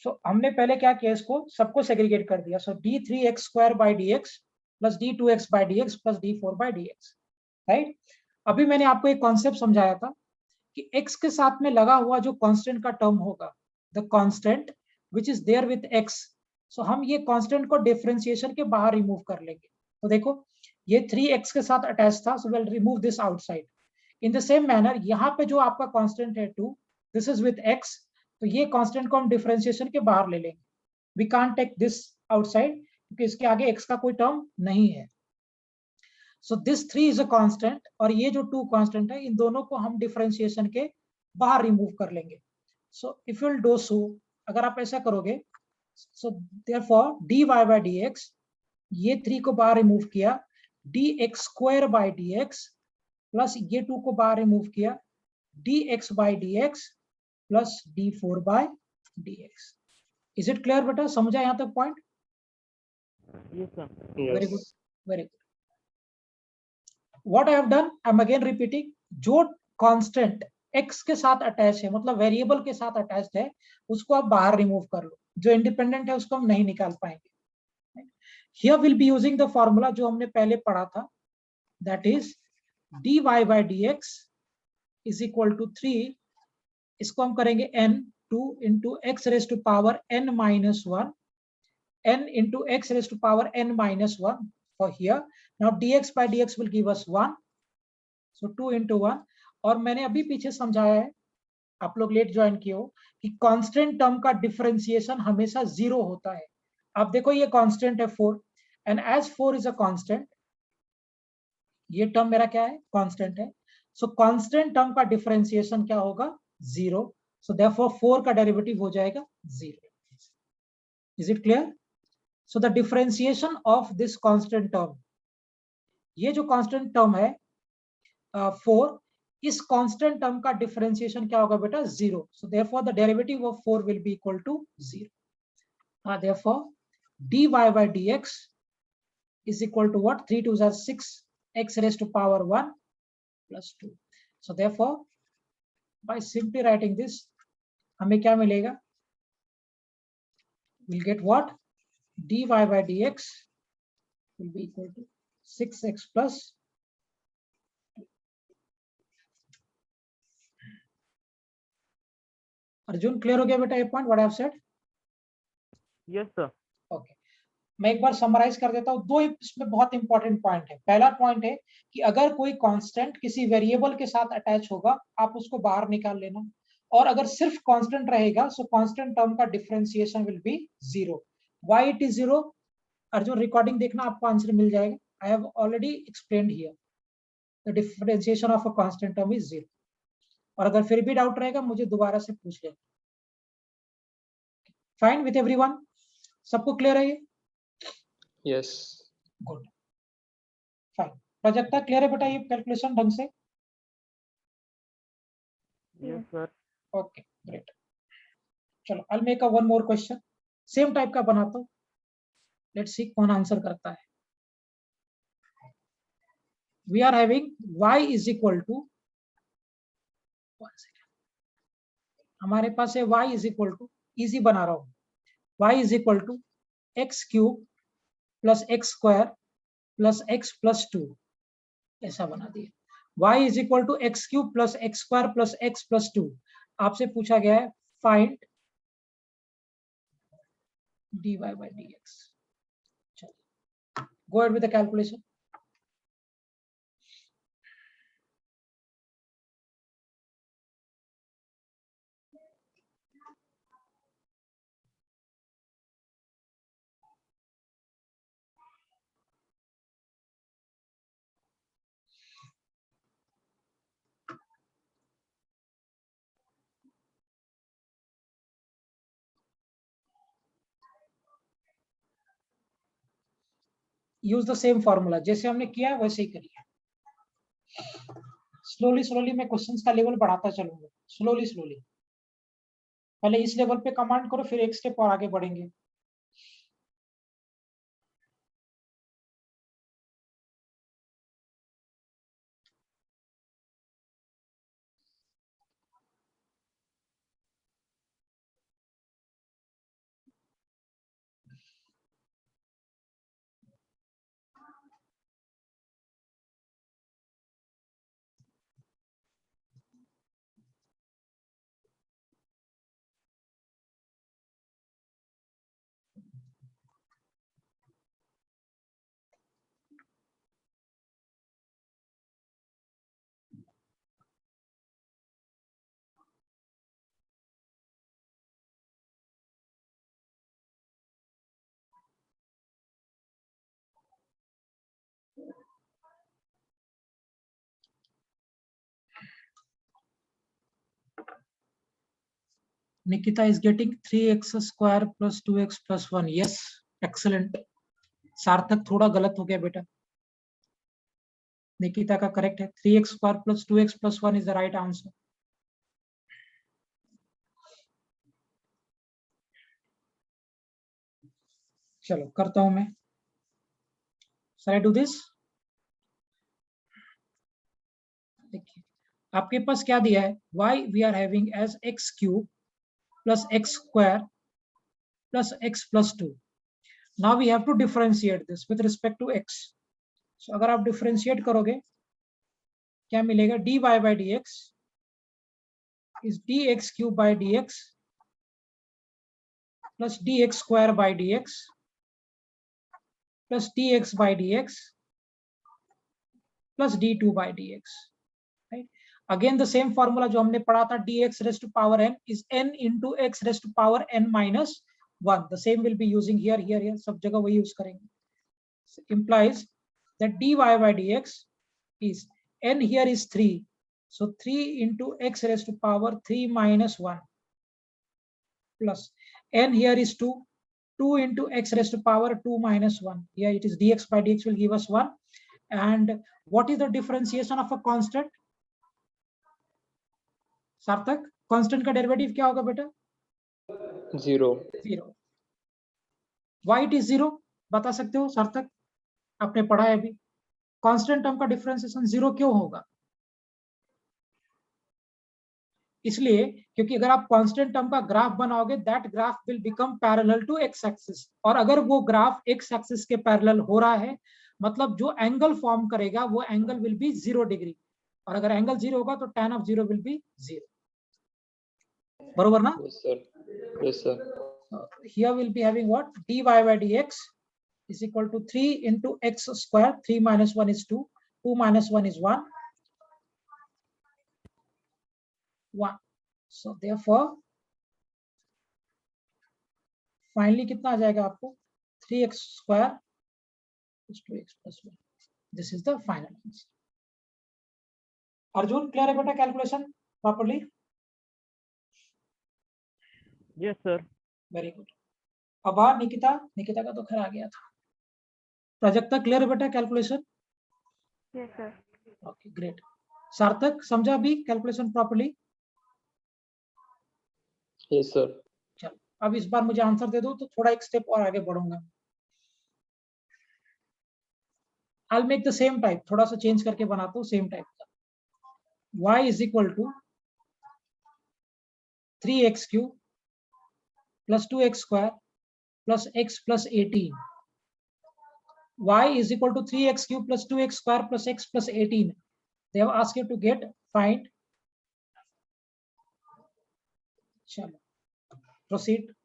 सो हमने पहले क्या किया, इसको सबको सेग्रीगेट कर दिया। सो d3x square by dx plus d2x by dx plus d4 by dx, right. अभी मैंने आपको एक कॉन्सेप्ट समझाया था कि x के साथ में लगा हुआ जो कांस्टेंट का टर्म होगा, the constant which is there with x, so हम ये कांस्टेंट को डिफरेंशिएशन के बाहर रिमूव कर लेंगे। तो देखो ये 3x के साथ अटैच था, so will remove this outside. In the same manner यहाँ पे जो आपका कांस्टेंट है 2, दिस इज विथ x, तो ये कांस्टेंट को हम डिफरेंशिएशन के बाहर ले लेंगे। We can't take this outside क्योंकि इसके आगे x का कोई टर्म नहीं है। So this 3 is a constant, और ये जो 2 कांस्टेंट है, इन दोनों को हम डिफरेंशिएशन के बाहर रिमूव कर लेंगे। So if you will do so, अगर आप ऐसा करोगे, so therefore dy by dx, ये 3 को बाहर रिमूव किया, dx square by dx plus ये 2 को बाहर रिमूव किया, dx by dx plus d4 by dx। Is it clear बेटा, समझा यहाँ तक point? Yes sir. Very good, very good. What I have done, I am again repeating, जो constant x के साथ अटैच है, मतलब वेरिएबल के साथ अटैच्ड है, उसको आप बाहर रिमूव कर लो। जो इंडिपेंडेंट है उसको हम नहीं निकाल पाएंगे। Here will be using the formula जो हमने पहले पढ़ा था, that is dy by dx is equal to 3, इसको हम करेंगे n 2 into x raised to power n minus 1, n into x raised to power n minus 1 for here. Now dx by dx will give us 1, so 2 into 1। और मैंने अभी पीछे समझाया है, आप लोग लेट ज्वाइन किए हो, कि कांस्टेंट टर्म का डिफरेंशिएशन हमेशा 0 होता है। अब देखो ये कांस्टेंट है 4, and as 4 is a constant, ये टर्म मेरा क्या है, कांस्टेंट है। सो कांस्टेंट टर्म का डिफरेंशिएशन क्या होगा, 0। सो देयरफॉर 4 का डेरिवेटिव हो जाएगा 0। Is it clear? So the differentiation of this constant term, ये जो कांस्टेंट टर्म है 4, इस कांस्टेंट टर्म का डिफरेंशिएशन क्या होगा बेटा, 0। So therefore the derivative of 4 will be equal to 0। Therefore dy by dx is equal to what, 3 2s are 6, x raised to power 1 plus 2। so therefore by simply writing this, हमें क्या मिलेगा, we'll get what, dy by dx will be equal to 6x plus 2। Arjun clear हो गया बेटा ये point, what I have said? Yes sir. Okay, मैं एक बार summarise कर देता हूँ। दो इसमें बहुत इंपॉर्टेंट पॉइंट है। पहला पॉइंट है कि अगर कोई कांस्टेंट किसी वेरिएबल के साथ अटैच होगा, आप उसको बाहर निकाल लेना, और अगर सिर्फ कांस्टेंट रहेगा, सो कांस्टेंट टर्म का differentiation will be 0। Why it is 0? Arjun recording देखना, आपको आंसर मिल जाएगा. I have already explained here. The differentiation of a constant term is 0. और अगर फिर भी डाउट रहेगा मुझे दोबारा से पूछ लेना. Fine with everyone? सबको क्लियर है ये? Yes. Good. Fine. Prajakta clear है बेटा ये कैलकुलेशन ढंग से? Yes, sir. Okay great. चलो I make a one more question, same type का बनाता हूँ. लेट्स सी कौन आंसर करता है. We are having y is equal to, हमारे पास है y is equal to, easy बना रहा हूँ, y is equal to x cube plus x square plus x plus 2, ऐसा बना दिया. y is equal to x cube plus x square plus x plus 2. आपसे पूछा गया है फाइंड dy by dx. चलो go ahead with the calculation. Use the same formula, जैसे हमने किया वैसे ही करिए. स्लोली स्लोली मैं क्वेश्चंस का लेवल बढ़ाता चलूंगा, स्लोली स्लोली. पहले इस लेवल पे कमांड करो, फिर एक स्टेप और आगे बढ़ेंगे. Nikita is getting 3x square plus 2x plus 1. Yes, excellent. सार्थक थोड़ा गलत हो गया बेटा. निकिता का करेक्ट है. 3x square plus 2x plus 1 is the right answer. चलो करता हूं मैं. Shall I do this? देखिए आपके पास क्या दिया है, y we are having as x cube plus x square plus x plus 2. Now we have to differentiate this with respect to x. So अगर आप differentiate करोगे क्या मिलेगा, dy by dx is dx cube by dx plus dx square by dx plus dx by dx plus d2 by dx. Right? Again the same formula जो हमने पढ़ा था, dx raised to power n is n into x raised to power n minus 1. The same will be using here, here, सब जगह वही use करेंगे. So implies that dy by dx is n here is 3. So 3 into x raised to power 3 minus 1 plus n here is 2. 2 into x raised to power 2 minus 1. Here it is dx by dx will give us 1. And what is the differentiation of a constant? सार्थक, constant का derivative क्या होगा बेटा? 0. 0. Why it is 0? बता सकते हो सार्थक? आपने पढ़ा है अभी. कांस्टेंट टर्म का डिफरेंशिएशन 0 क्यों होगा? इसलिए क्योंकि अगर आप कांस्टेंट टर्म का ग्राफ बनाओगे, that graph will become parallel to x axis. और अगर वो ग्राफ एक्स एक्सिस के पैरेलल हो रहा है, मतलब जो एंगल फॉर्म करेगा वो एंगल विल बी 0 डिग्री. और अगर एंगल 0 होगा तो tan of 0 विल बी 0. बरोबर ना? Yes, sir. Yes, sir. Here we'll be having what? dy by dx is equal to 3 into x square. 3 minus 1 is 2. 2 minus 1 is 1. 1. So therefore finally कितना आ जाएगा आपको 3x square + 2x + 1. This is the final answer. Arjun, clear है बेटा calculation properly? Yes, sir. Very good. अब बाहर निकिता का तो खैर आ गया था. प्राजक्ता, क्लियर है बेटा calculation? Yes, sir. Okay, great. सार्थक, समझा अभी कैलकुलेशन प्रॉपर्ली? Yes, sir. चलो, अब इस बार मुझे आंसर दे दो तो थोड़ा एक स्टेप और आगे बढ़ूंगा. I'll make the same type, थोड़ा सा चेंज करके बनाता हूँ सेम टाइप का. y = 3x³ + 2x² + x + 18. y = 3x³ + 2x² + x + 18. They have asked you to find. चलो, proceed.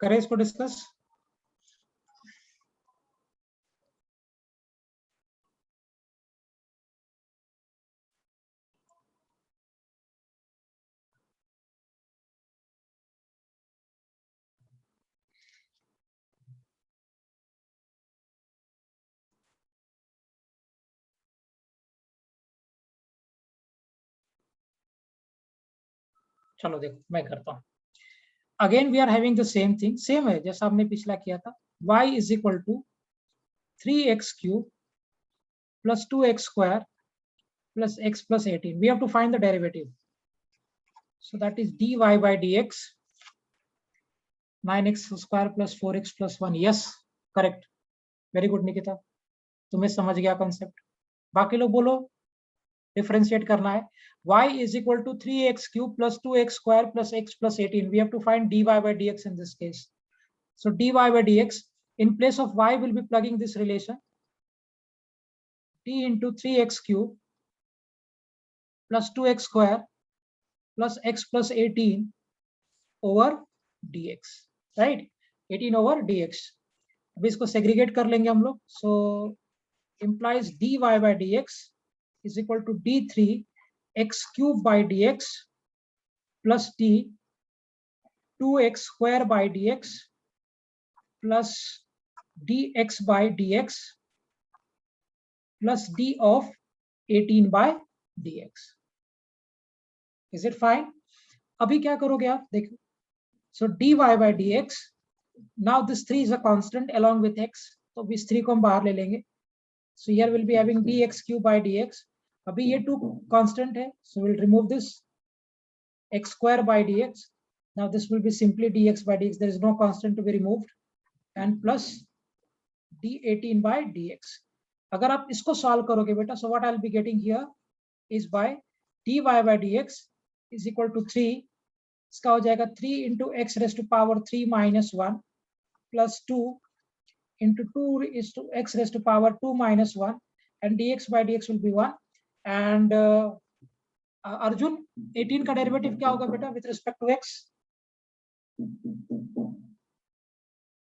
करें इसको डिस्कस. चलो देखो मैं करता हूँ. Again we are having the same thing, same है जैसा हमने पिछला किया था. y = 3x³ + 2x² + x + 18. We have to find the derivative. So that is dy by dx 9x² + 4x + 1. Yes, correct. Very good Nikita, तुम्हें समझ गया कॉन्सेप्ट. बाकी लोग बोलो, डिफरेंशिएट करना है. y = 3x³ + 2x² + x + 18. We have to find dy by dx in this case. So dy by dx, in place of y will be plugging this relation t × 3x³ + 2x² + x + 18 over dx, right? 18 over dx. अब इसको segregate कर लेंगे हम लोग. So implies dy by dx is equal to d3x³ by dx plus t 2x² by dx plus dx by dx plus d of 18 by dx. Is it fine? अभी क्या करोगे आप देखो. So dy by dx, now this 3 is a constant along with x, तो इस 3 को हम बाहर ले लेंगे. So here we'll be having dx³ by dx. अभी ये 2 constant है, so we'll remove this x² by dx. Now this will be simply dx by dx. There is no constant to be removed, and plus d18 by dx. अगर आप इसको solve करोगे बेटा, so what I'll be getting here is by dy by dx is equal to 3. इसका हो जाएगा 3 into x raised to power 3 minus 1 plus 2 into 2 is to x raised to power 2 minus 1, and dx by dx will be 1. And Arjun, 18 का derivative क्या होगा बेटा with respect to x?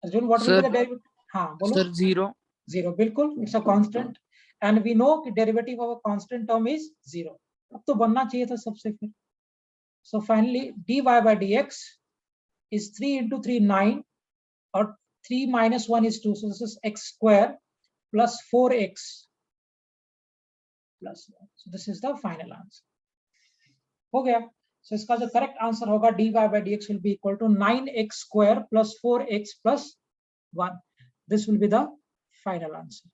Arjun, what will be the derivative? हाँ बोलो. Sir 0. 0 बिल्कुल, it's a constant and we know कि derivative of a constant term is 0. अब तो बनना चाहिए था सबसे फिर. So finally dy by dx is 3 into 3 9 और 3 minus 1 is 2, so this is x square plus 4x plus 1. So this is the final answer. हो गया. So इसका जो करेक्ट आंसर होगा dy by dx will be equal to 9x square plus 4x plus 1. This will be the final answer.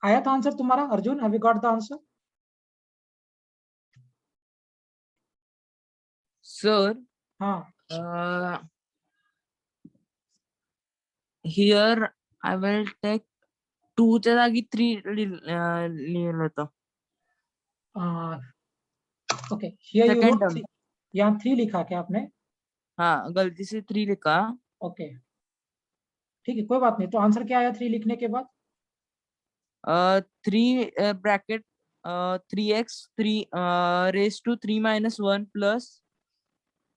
आया था answer तुम्हारा Arjun? Have you got the answer? Sir, हाँ. here I will take 2 च्या जागी 3 लिहिलं होतं. Okay. Here you Second wrote term. 3. यहाँ 3 लिखा क्या आपने? हाँ, गलती से 3 लिखा. ओके, ठीक है, कोई बात नहीं. तो आंसर क्या आया 3 लिखने के बाद? 3 bracket 3x 3 raised to 3 minus 1 plus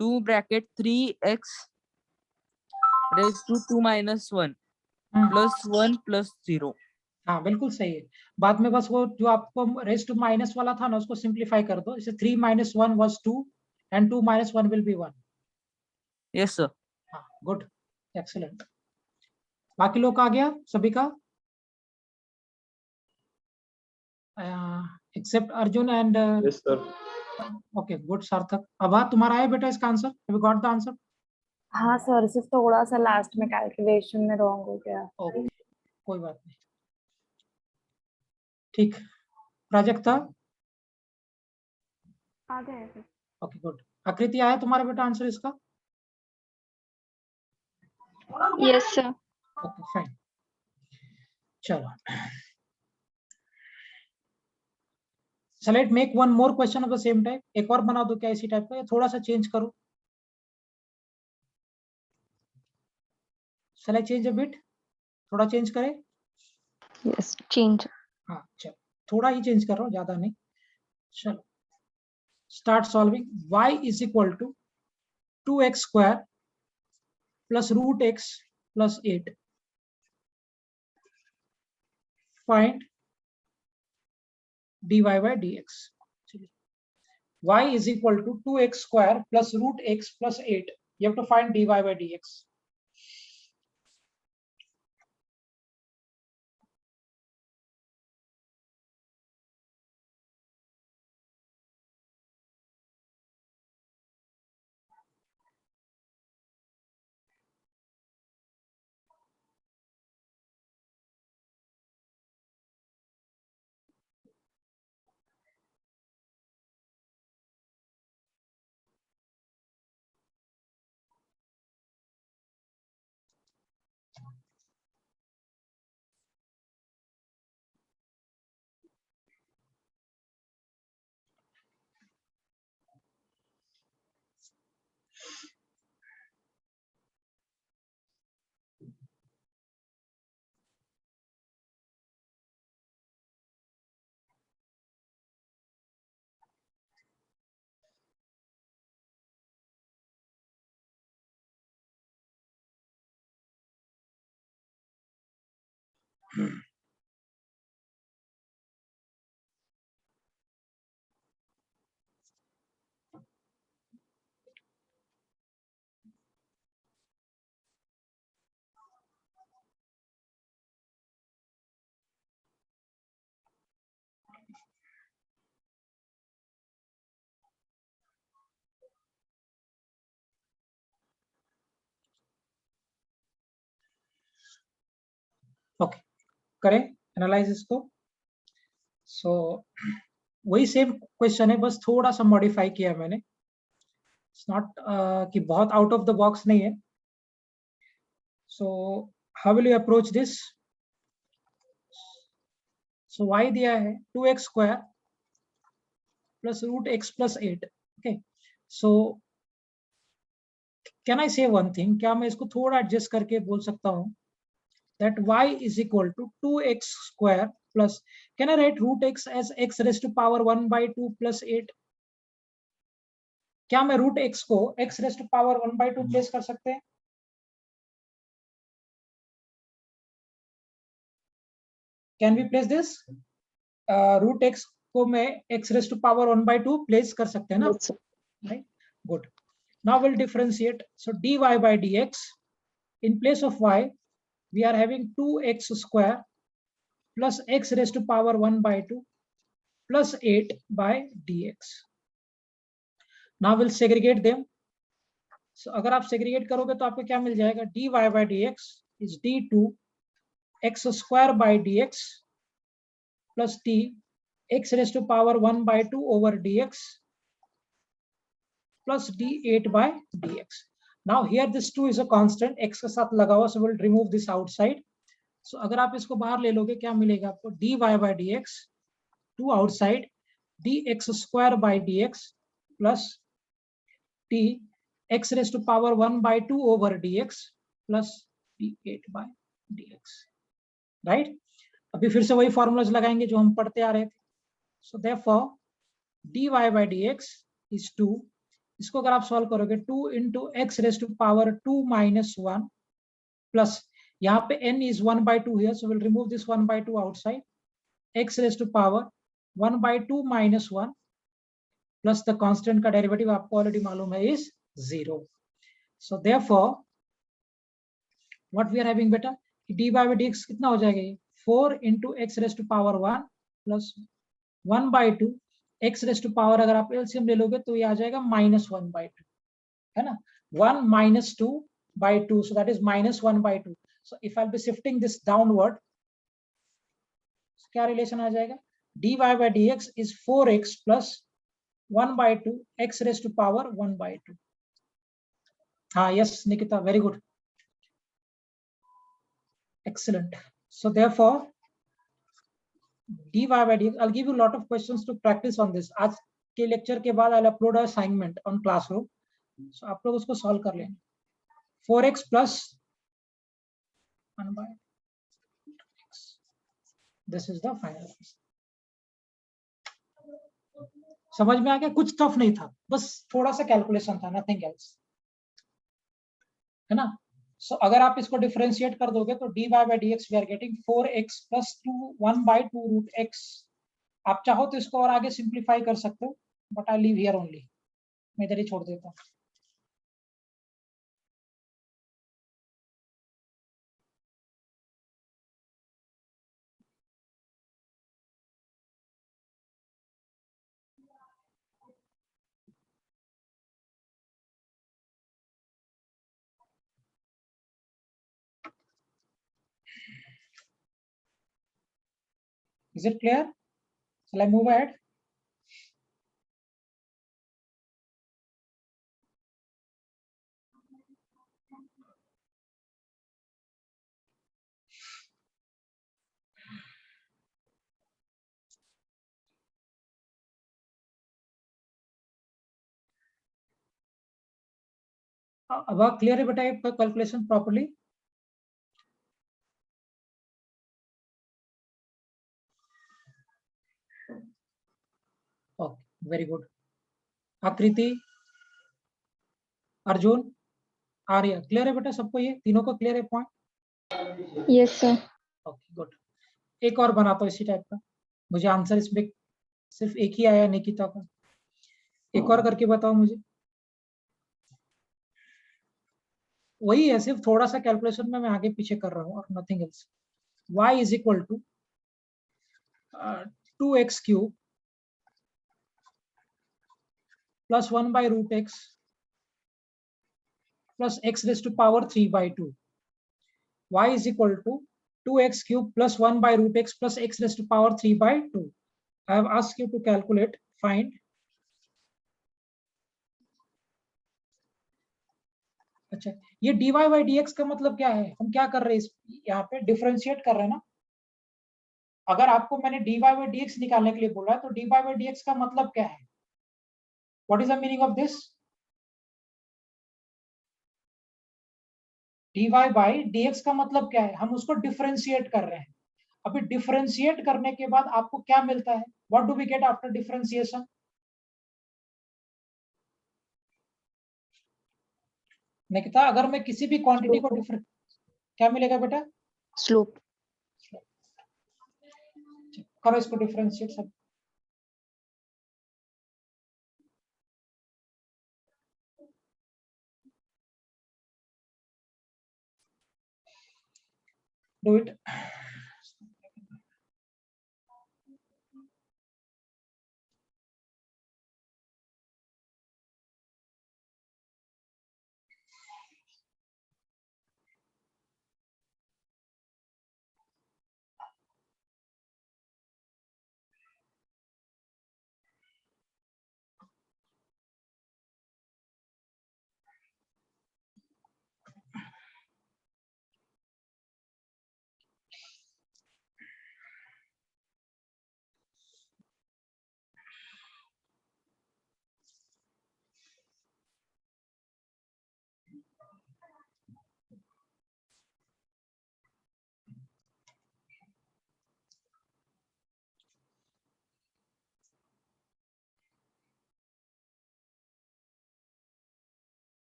2 bracket 3x raised to 2 minus 1 plus 1 plus 0. हाँ बिल्कुल सही है. बाद में बस वो जो आपको रेस्ट टू माइनस वाला था ना, उसको सिंप्लीफाई कर दो. इसे 3 minus 1 was 2 and 2 minus 1 will be 1. Yes sir. हाँ, गुड, एक्सीलेंट. बाकी लोग आ गया सभी का except Arjun and Yes, sir. Okay good. Sarthak, अब तुम्हारा है बेटा इसका answer? Have you got the answer? हाँ सर, सिर्फ थोड़ा सा लास्ट में कैलकुलेशन में रॉन्ग हो गया. ओके, कोई बात नहीं. ठीक. प्राजक्ता? आ गया सर. Okay good. आकृति आया तुम्हारा बेटा आंसर इसका? Yes, sir. Okay fine. चलो, shall I make one more question of the same type? एक और बना दो क्या इसी टाइप का, या थोड़ा सा चेंज करो? Shall I change a bit? थोड़ा चेंज करें? Yes, change. हाँ चलो, थोड़ा ही चेंज कर रहा हूँ, ज्यादा नहीं. चलो, start solving. Y is equal to 2x square plus root x plus 8. Find dy by dx. Y is equal to 2x square plus root x plus 8. You have to find dy by dx. Okay, करें analyse इसको. सो वही same question है, बस थोड़ा सा modify किया मैंने. It's not कि बहुत आउट ऑफ द बॉक्स नहीं है. So how will you approach this? So y दिया है 2x square plus root x plus 8. Okay, so can I say one thing? क्या मैं इसको थोड़ा एडजस्ट करके बोल सकता हूँ that y is equal to 2x square plus, can I write root x as x raised to power 1 by 2 plus 8? क्या मैं root x को x raised to power 1 by 2 place कर सकते हैं? Can we place this root x को मैं x raise to power 1/2 place कर सकते हैं ना, Yes, sir. right? Good. Now we'll differentiate. So dy by dx, in place of y, we are having 2x square plus x raised to power 1/2 plus 8 by dx. Now we'll segregate them. So अगर आप segregate करोगे तो आपको क्या मिल जाएगा? dy by dx is d2 x square by dx plus t x raised to power 1/2 over dx plus d8 by dx. Now here this 2 is a constant, x के साथ लगा हुआ, so we'll remove this outside. So अगर आप इसको बाहर ले लोगे क्या मिलेगा आपको? dy by dx, 2 outside, dx square by dx plus t x raised to power 1/2 over dx plus d8 by dx. Right? अभी फिर से वही फॉर्मूलाज लगाएंगे जो हम पढ़ते आ रहे थे. So therefore dy by dx is 2. इसको अगर आप सॉल्व करोगे 2 into x raised to power 2 minus 1 plus यहाँ पे n is 1/2 here, so we'll remove this 1/2 outside. x raised to power 1/2 minus 1 plus the constant का डेरिवेटिव आपको already मालूम है is 0. So therefore what we are having बेटा, dy by dx कितना हो जाएगा ये? 4 into x raised to power 1 plus 1/2 x raised to power अगर आप LCM ले लोगे तो ये आ जाएगा -1/2, है ना? 1 minus 2/2, so that is -1/2. So if I'll be shifting this downward, so क्या रिलेशन आ जाएगा? dy by dx is 4x plus 1/2 x raised to power 1/2. हाँ, yes, Nikita, very good, excellent. So therefore dy by dx, I'll give you a lot of questions to practice on this. आज के lecture के बाद I'll upload an assignment on classroom, so आप लोग उसको solve कर लेंगे. 4x plus 1/2x. This is the final answer. समझ में आ गया? कुछ टफ नहीं था, बस थोड़ा सा कैलकुलेशन था, नथिंग एल्स, है ना? सो अगर आप इसको डिफरेंशिएट कर दोगे तो dy by dx we are getting 4x plus 1/2 root x. आप चाहो तो इसको और आगे सिंप्लीफाई कर सकते हो, but I leave here only, मैं इधर ही छोड़ देता हूँ. Is it clear? Shall I move ahead? अब क्लियर है बेटा आपका calculation properly? Okay, very good. आकृति, अर्जुन, आर्य, क्लियर है बेटा सबको? ये तीनों को क्लियर है point? Yes, sir. Okay, good. एक और बनाता हूँ इसी टाइप का. मुझे आंसर इसमें सिर्फ एक ही आया निकिता का. एक और करके बताओ मुझे. वही है, सिर्फ थोड़ा सा कैलकुलेशन में मैं आगे पीछे कर रहा हूँ और nothing else. y is equal to 2x cube plus 1 by root x plus x raised to power 3/2. y is equal to 2x cube plus 1 by root x plus x raised to power 3/2. I have asked you to calculate, find. अच्छा, ये dy by dx का मतलब क्या है? हम क्या कर रहे हैं यहाँ पे? डिफरेंशिएट कर रहे हैं ना. अगर आपको मैंने dy by dx निकालने के लिए बोला है तो dy by dx का मतलब क्या है? What is the meaning of this? dy by dx का मतलब क्या है? हम उसको डिफरेंशिएट कर रहे हैं. अभी डिफरेंशिएट करने के बाद आपको क्या मिलता है? What do we get after differentiation? Nikita, अगर मैं किसी भी क्वांटिटी को क्या मिलेगा बेटा? Slope. करो इसको डिफरेंशिएट सब। Do it.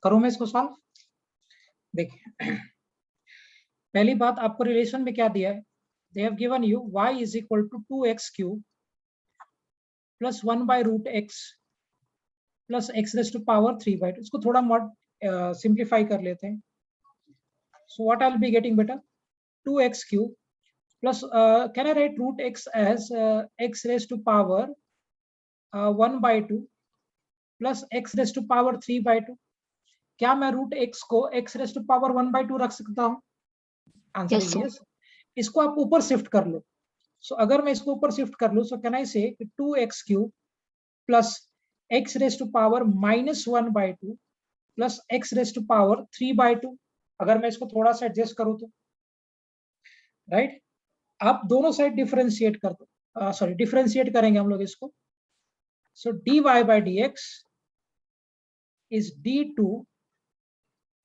करूं मैं इसको सॉल्व? देखिए पहली बात, आपको रिलेशन में क्या दिया है, they have given you y is equal to 2x cube plus 1 by root x plus x raise to power 3/2। इसको थोड़ा मॉड सिंप्लीफाई कर लेते हैं। So what I will be getting बेटा, 2x cube plus can I write root x as x raise to power 1/2 plus x raise to power 3/2। क्या मैं root x को x रेज टू पावर 1/2 रख सकता हूँ? Answer is yes. इसको आप ऊपर शिफ्ट कर लो। सो अगर मैं इसको ऊपर शिफ्ट कर लूं, so can I say 2x cube plus x raise to power -1/2 plus x raise to power 3/2। अगर मैं इसको थोड़ा सा एडजस्ट करूं तो राइट, आप दोनों साइड डिफरेंशिएट कर दो, सॉरी डिफरेंशिएट करेंगे हम लोग इसको। सो dy by dx is d2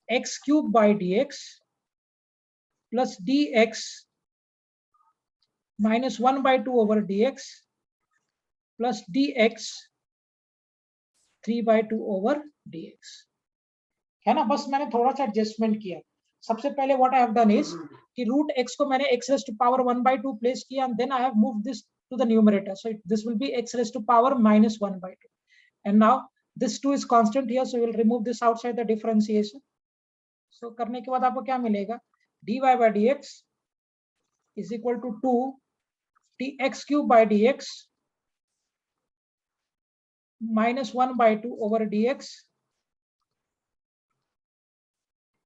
x cube by dx plus dx minus 1/2 over dx plus dx 3/2 over dx, है ना। बस मैंने थोड़ा सा एडजस्टमेंट किया। सबसे पहले what I have done is कि रूट x को मैंने x raise to power 1/2 place किया and then I have moved this to the numerator, so this will be x raise to power -1/2 and now this 2 is constant here, so we will remove this outside the differentiation. So करने के बाद आपको क्या मिलेगा, dy by dx is equal to 2 dx cube by dx minus 1/2 over dx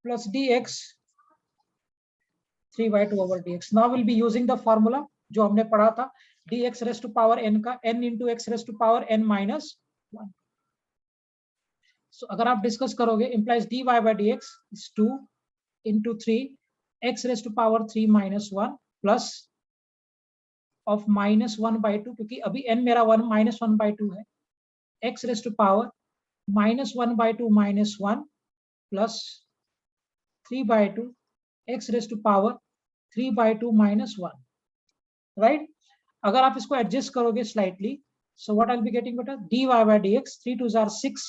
plus dx 3/2 over dx. Now we'll be using the formula जो हमने पढ़ा था, dx raised to power n का n into x raised to power n minus 1. So अगर आप discuss करोगे, implies dy by dx is 2 into 3 x raised to power 3 minus 1 plus of -1/2, क्योंकि अभी n मेरा 1 -1/2 है, x raised to power -1/2 -1 plus 3/2 x raised to power 3/2 -1, right? अगर आप इसको एडजस्ट करोगे slightly, so what I'll be getting बेटा, dy by dx 3 2s are 6,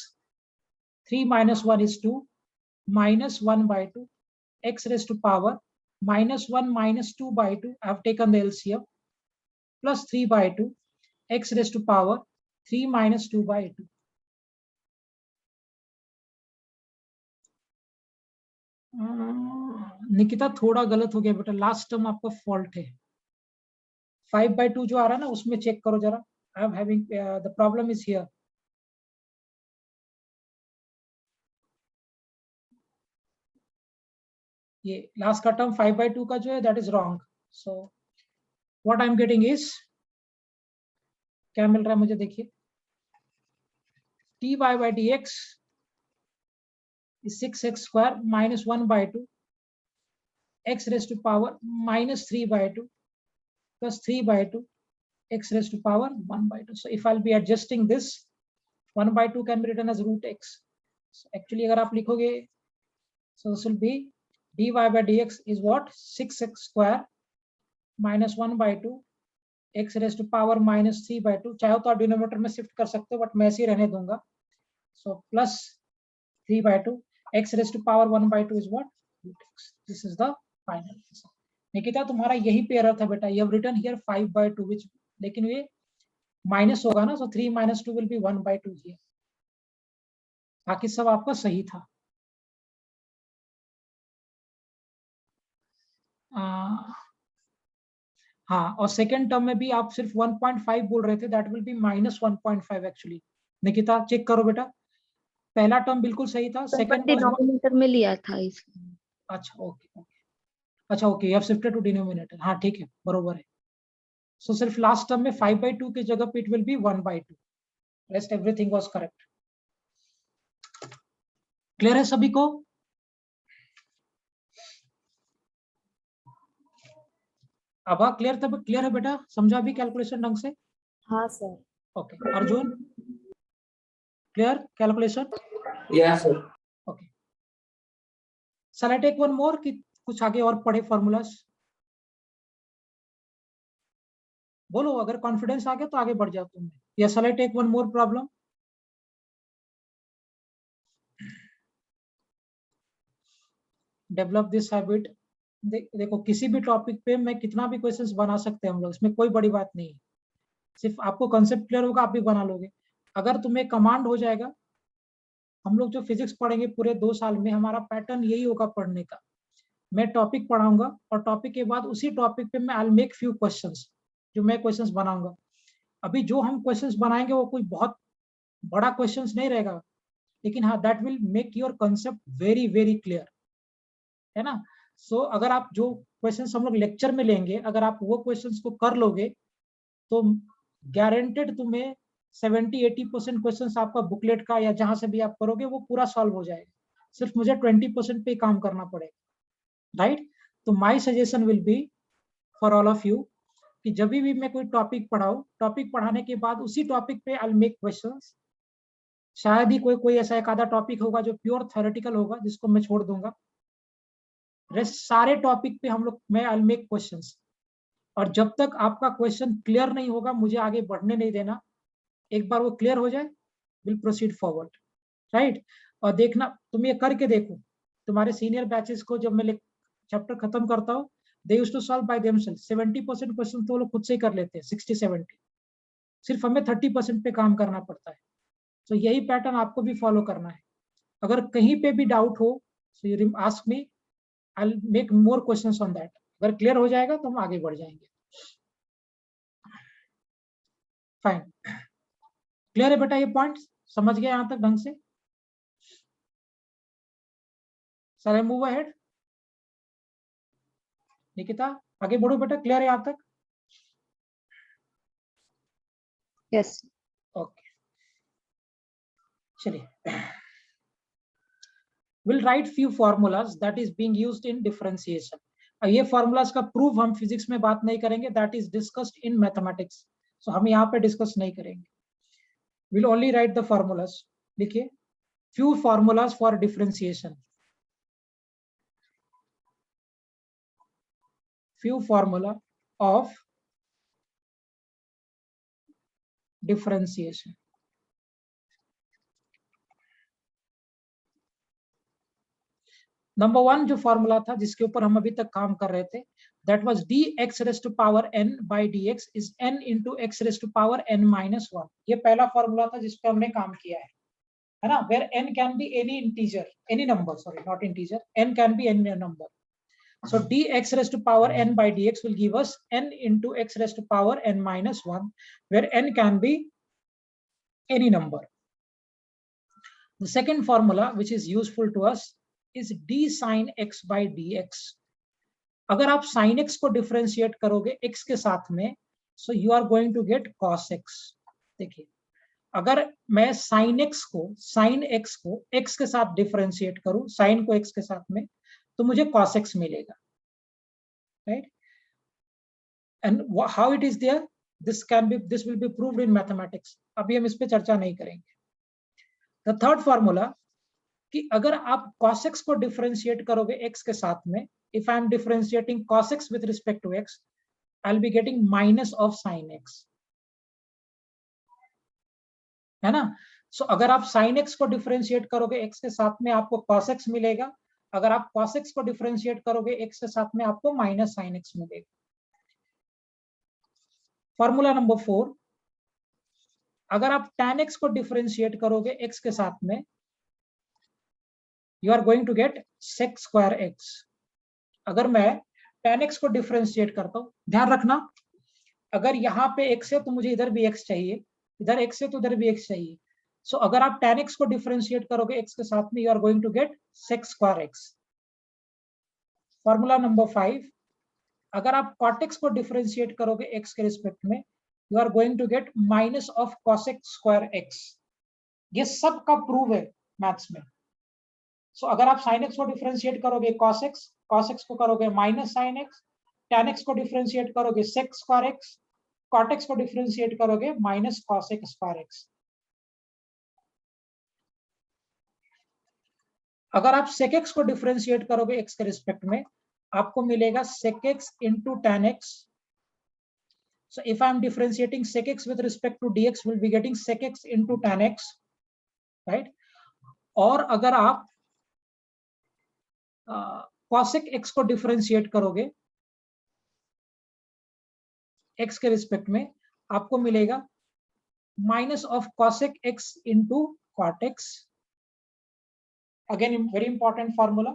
3 minus 1 is 2, minus 1/2 x raised to power -1 minus 2/2, I have taken the LCM, plus 3/2 x raised to power 3 minus 2/2. Nikita थोड़ा गलत हो गया बेटा, last term आपका fault है। 5/2 जो आ रहा है ना उसमें चेक करो जरा, I am having the problem is here. ये लास्ट का टर्म 5/2 का जो है that is wrong, so what I am getting is, क्या मिल रहा है मुझे देखिए, dy by dx is 6x square minus 1/2 x raised to power minus 3/2 plus 3/2 x raised to power 1/2. So if I'll be adjusting this, 1/2 can be written as root x. So actually अगर आप लिखोगे, so this will be dy by dx is what, 6x square minus 1/2 x raised to power minus 3/2, चाहे तो आप denominator में shift कर सकते हो बट मैं ऐसे ही रहने दूंगा, so plus 3/2 x raised to power 1/2 is what, root x. This is the final answer. Nikita तुम्हारा यही पे एरर था बेटा, you have written here 5/2 which, लेकिन ये माइनस होगा ना, so 3 minus 2 will be 1/2 here, बाकी सब आपका सही था। हाँ, और सेकेंड टर्म में भी आप सिर्फ 1.5 बोल रहे थे, that will be -1.5 actually. Nikita check करो बेटा, पहला टर्म बिल्कुल सही था, सेकंड डिनोमिनेटर में लिया था इसमें। अच्छा ओके ओके, अच्छा okay, you have shifted to denominator, हाँ ठीक है बरोबर है। सो सिर्फ लास्ट टर्म में 5/2 की जगह पे it will be 1/2, rest everything was correct. Clear है सभी को? अब क्लियर था, क्लियर है बेटा, समझा भी कैलकुलेशन ढंग से? हाँ सर। Okay, Arjun clear calculation? Yes sir. Okay, shall I take one more कि कुछ आगे और पढ़े फॉर्मूलास? बोलो, अगर कॉन्फिडेंस आ गया तो आगे बढ़ जाओ तुम। या shall I take one more problem? Develop this habit. देखो किसी भी टॉपिक पे मैं कितना भी क्वेश्चंस बना सकते हैं हम लोग, इसमें कोई बड़ी बात नहीं है, सिर्फ आपको कॉन्सेप्ट क्लियर होगा आप भी बना लोगे। अगर तुम्हें कमांड हो जाएगा, हम लोग जो फिजिक्स पढ़ेंगे पूरे 2 साल में हमारा पैटर्न यही होगा पढ़ने का, मैं टॉपिक पढ़ाऊंगा और टॉपिक के बाद उसी टॉपिक पे मैं आई मेक फ्यू क्वेश्चंस, जो मैं क्वेश्चंस बनाऊंगा। अभी जो हम क्वेश्चंस बनाएंगे वो कोई बहुत बड़ा क्वेश्चंस नहीं रहेगा, लेकिन हाँ that will make your concept very very clear, है ना। सो अगर आप जो क्वेश्चंस हम लोग लेक्चर में लेंगे, अगर आप वो क्वेश्चंस को कर लोगे तो गारंटेड तुम्हें 70-80% क्वेश्चंस आपका बुकलेट का या जहां से भी आप करोगे वो पूरा सॉल्व हो जाएगा, सिर्फ मुझे 20% पे काम करना पड़ेगा, राइट। तो my suggestion will be for all of you कि जब भी मैं कोई टॉपिक पढ़ाऊं, टॉपिक पढ़ाने के बाद उसी टॉपिक पे आई विल मेक क्वेश्चंस। शायद ही कोई ऐसा एक आधा टॉपिक होगा जो प्योर थ्योरेटिकल होगा जिसको मैं छोड़ दूंगा, रेस्ट सारे टॉपिक पे हम लोग मैं आई विल मेक क्वेश्चंस। और जब तक आपका क्वेश्चन क्लियर नहीं होगा मुझे आगे बढ़ने नहीं देना, एक बार वो क्लियर हो जाए विल प्रोसीड फॉरवर्ड, राइट। और देखना, तुम ये करके देखो, तुम्हारे सीनियर बैचेस को जब मैं चैप्टर खत्म करता हूँ, they used to solve by themselves, 70% question तो वो लोग खुद से ही कर लेते हैं, 60-70, सिर्फ हमें 30% पे काम करना पड़ता है। तो यही पैटर्न आपको भी फॉलो करना है। अगर कहीं पे भी डाउट हो so you ask me, I will make more questions on that. अगर क्लियर हो जाएगा तो हम आगे बढ़ जाएंगे। फाइन, क्लियर है बेटा, ये पॉइंट समझ गए यहां तक ढंग से? सर मूव अहेड, निकिता आगे बढ़ो बेटा, क्लियर है यहां तक? यस। ओके, चलिए, will write few formulas that is being used in differentiation. ये फॉर्मूलाज का प्रूफ हम फिजिक्स में बात नहीं करेंगे, that is discussed in mathematics, so हम यहाँ पे डिस्कस नहीं करेंगे। Will only write the formulas. देखिए few formulas for differentiation. Few formula of differentiation. Number 1 जो फॉर्मूला था जिसके ऊपर हम अभी तक काम कर रहे थे, that was dx raised to power n by dx is n into x raised to power n minus 1. ये पहला फॉर्मूला था जिस पे हमने काम किया है ना, where n can be any integer, any number, sorry, not integer, n can be any number. So dx raised to power n by dx will give us n into x raised to power n minus 1, where n can be any number. The second formula which is useful to us is d sin x by dx. अगर आप sin x को differentiate करोगे x के साथ में, so you are going to get cos x. देखिए, अगर मैं sin x को x के साथ डिफरेंशिएट करूं, sin को x के साथ में, तो मुझे cos x मिलेगा, right? And how it is there? This will be proved in mathematics. अभी हम इस पे चर्चा नहीं करेंगे. The third formula कि अगर आप cos x को डिफरेंशिएट करोगे x के साथ में, if I am differentiating cos x with respect to x, I'll be getting minus of sin x, है ना? So अगर आप sin x को डिफरेंशिएट करोगे x के साथ में, आपको cos x मिलेगा. अगर आप cos x को डिफरेंशिएट करोगे x के साथ में, आपको माइनस sin x मिलेगा. फॉर्मूला नंबर 4, अगर आप tan x को डिफरेंशिएट करोगे x के साथ में, you are going to get sec square x. अगर मैं tan x को डिफरेंशिएट करता हूं, ध्यान रखना, अगर यहाँ पे x है तो मुझे इधर भी x चाहिए, इधर x है तो इधर भी x चाहिए. सो अगर आप tan x को डिफरेंशिएट करोगे x के साथ में, you are going to get sec square x. Formula number 5, अगर आप cot x को डिफरेंशिएट करोगे x के रिस्पेक्ट में, you are going to get minus of cosec square x. ये सब का प्रूव है मैथ्स में. सो अगर आप sin x को डिफरेंशिएट करोगे cos x को करोगे minus sin x, tan x को डिफरेंशिएट करोगे sec square x, cot x को डिफरेंशिएट करोगे माइनस cosec square x. अगर आप sec x को डिफरेंशिएट करोगे x के रिस्पेक्ट में, आपको मिलेगा sec x into tan x. So if I am differentiating sec x with respect to dx, we'll be getting sec x into tan x, right? और अगर आप cosec x को डिफरेंशिएट करोगे x के रिस्पेक्ट में, आपको मिलेगा minus of cosec x into cot x. Again very important formula,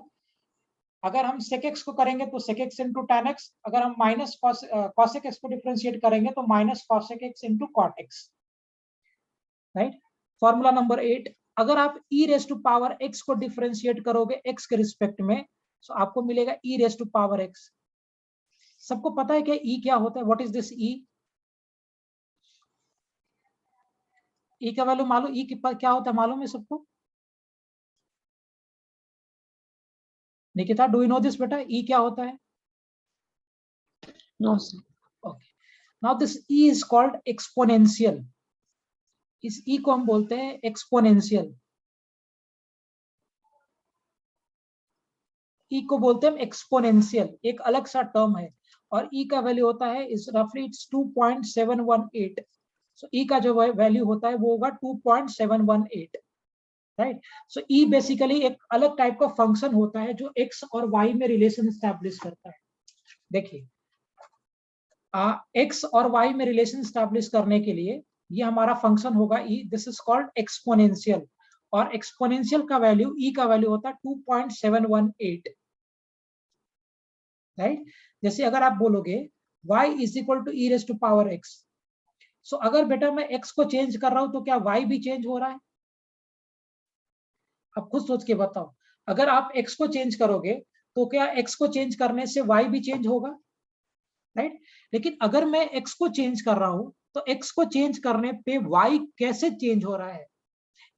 अगर हम sec x को करेंगे तो sec x into tan x, अगर हम माइनस cosec x को डिफरेंशिएट करेंगे तो minus cosec x into cot x, right? Formula number 8, अगर आप e raise to power x को डिफरेंशिएट करोगे x के रिस्पेक्ट में, तो आपको मिलेगा e raise to power x. सबको पता है कि e क्या होता है? What is this e? e का वैल्यू मालूम, e क्या होता है मालूम है सबको? Nikita, do you no this बेटा, e क्या होता है? No, sir. Okay, now this e is called exponential. इस e को हम बोलते हैं एक्सपोनेंशियल. e को बोलते हैं एक्सपोनेंशियल, एक अलग सा टर्म है, और e का वैल्यू होता है इज रफली इट्स 2.718. सो e का जो वैल्यू होता है वो होगा 2.718, राइट? सो e बेसिकली एक अलग टाइप का फंक्शन होता है जो x और y में रिलेशन एस्टैब्लिश करता है. देखिए, x और y में रिलेशन एस्टैब्लिश करने के लिए ये हमारा फंक्शन होगा e. This is called exponential, और एक्सपोनेंशियल का वैल्यू e का वैल्यू होता है 2.718, राइट? जैसे अगर आप बोलोगे y is equal to e raise to power x, so अगर बेटा मैं x को चेंज कर रहा हूं तो क्या y भी चेंज हो रहा है? अब खुद सोच के बताओ, अगर आप x को चेंज करोगे तो क्या x को चेंज करने से y भी चेंज होगा, राइट? लेकिन अगर मैं x को चेंज कर रहा हूं तो x को चेंज करने पे y कैसे चेंज हो रहा है?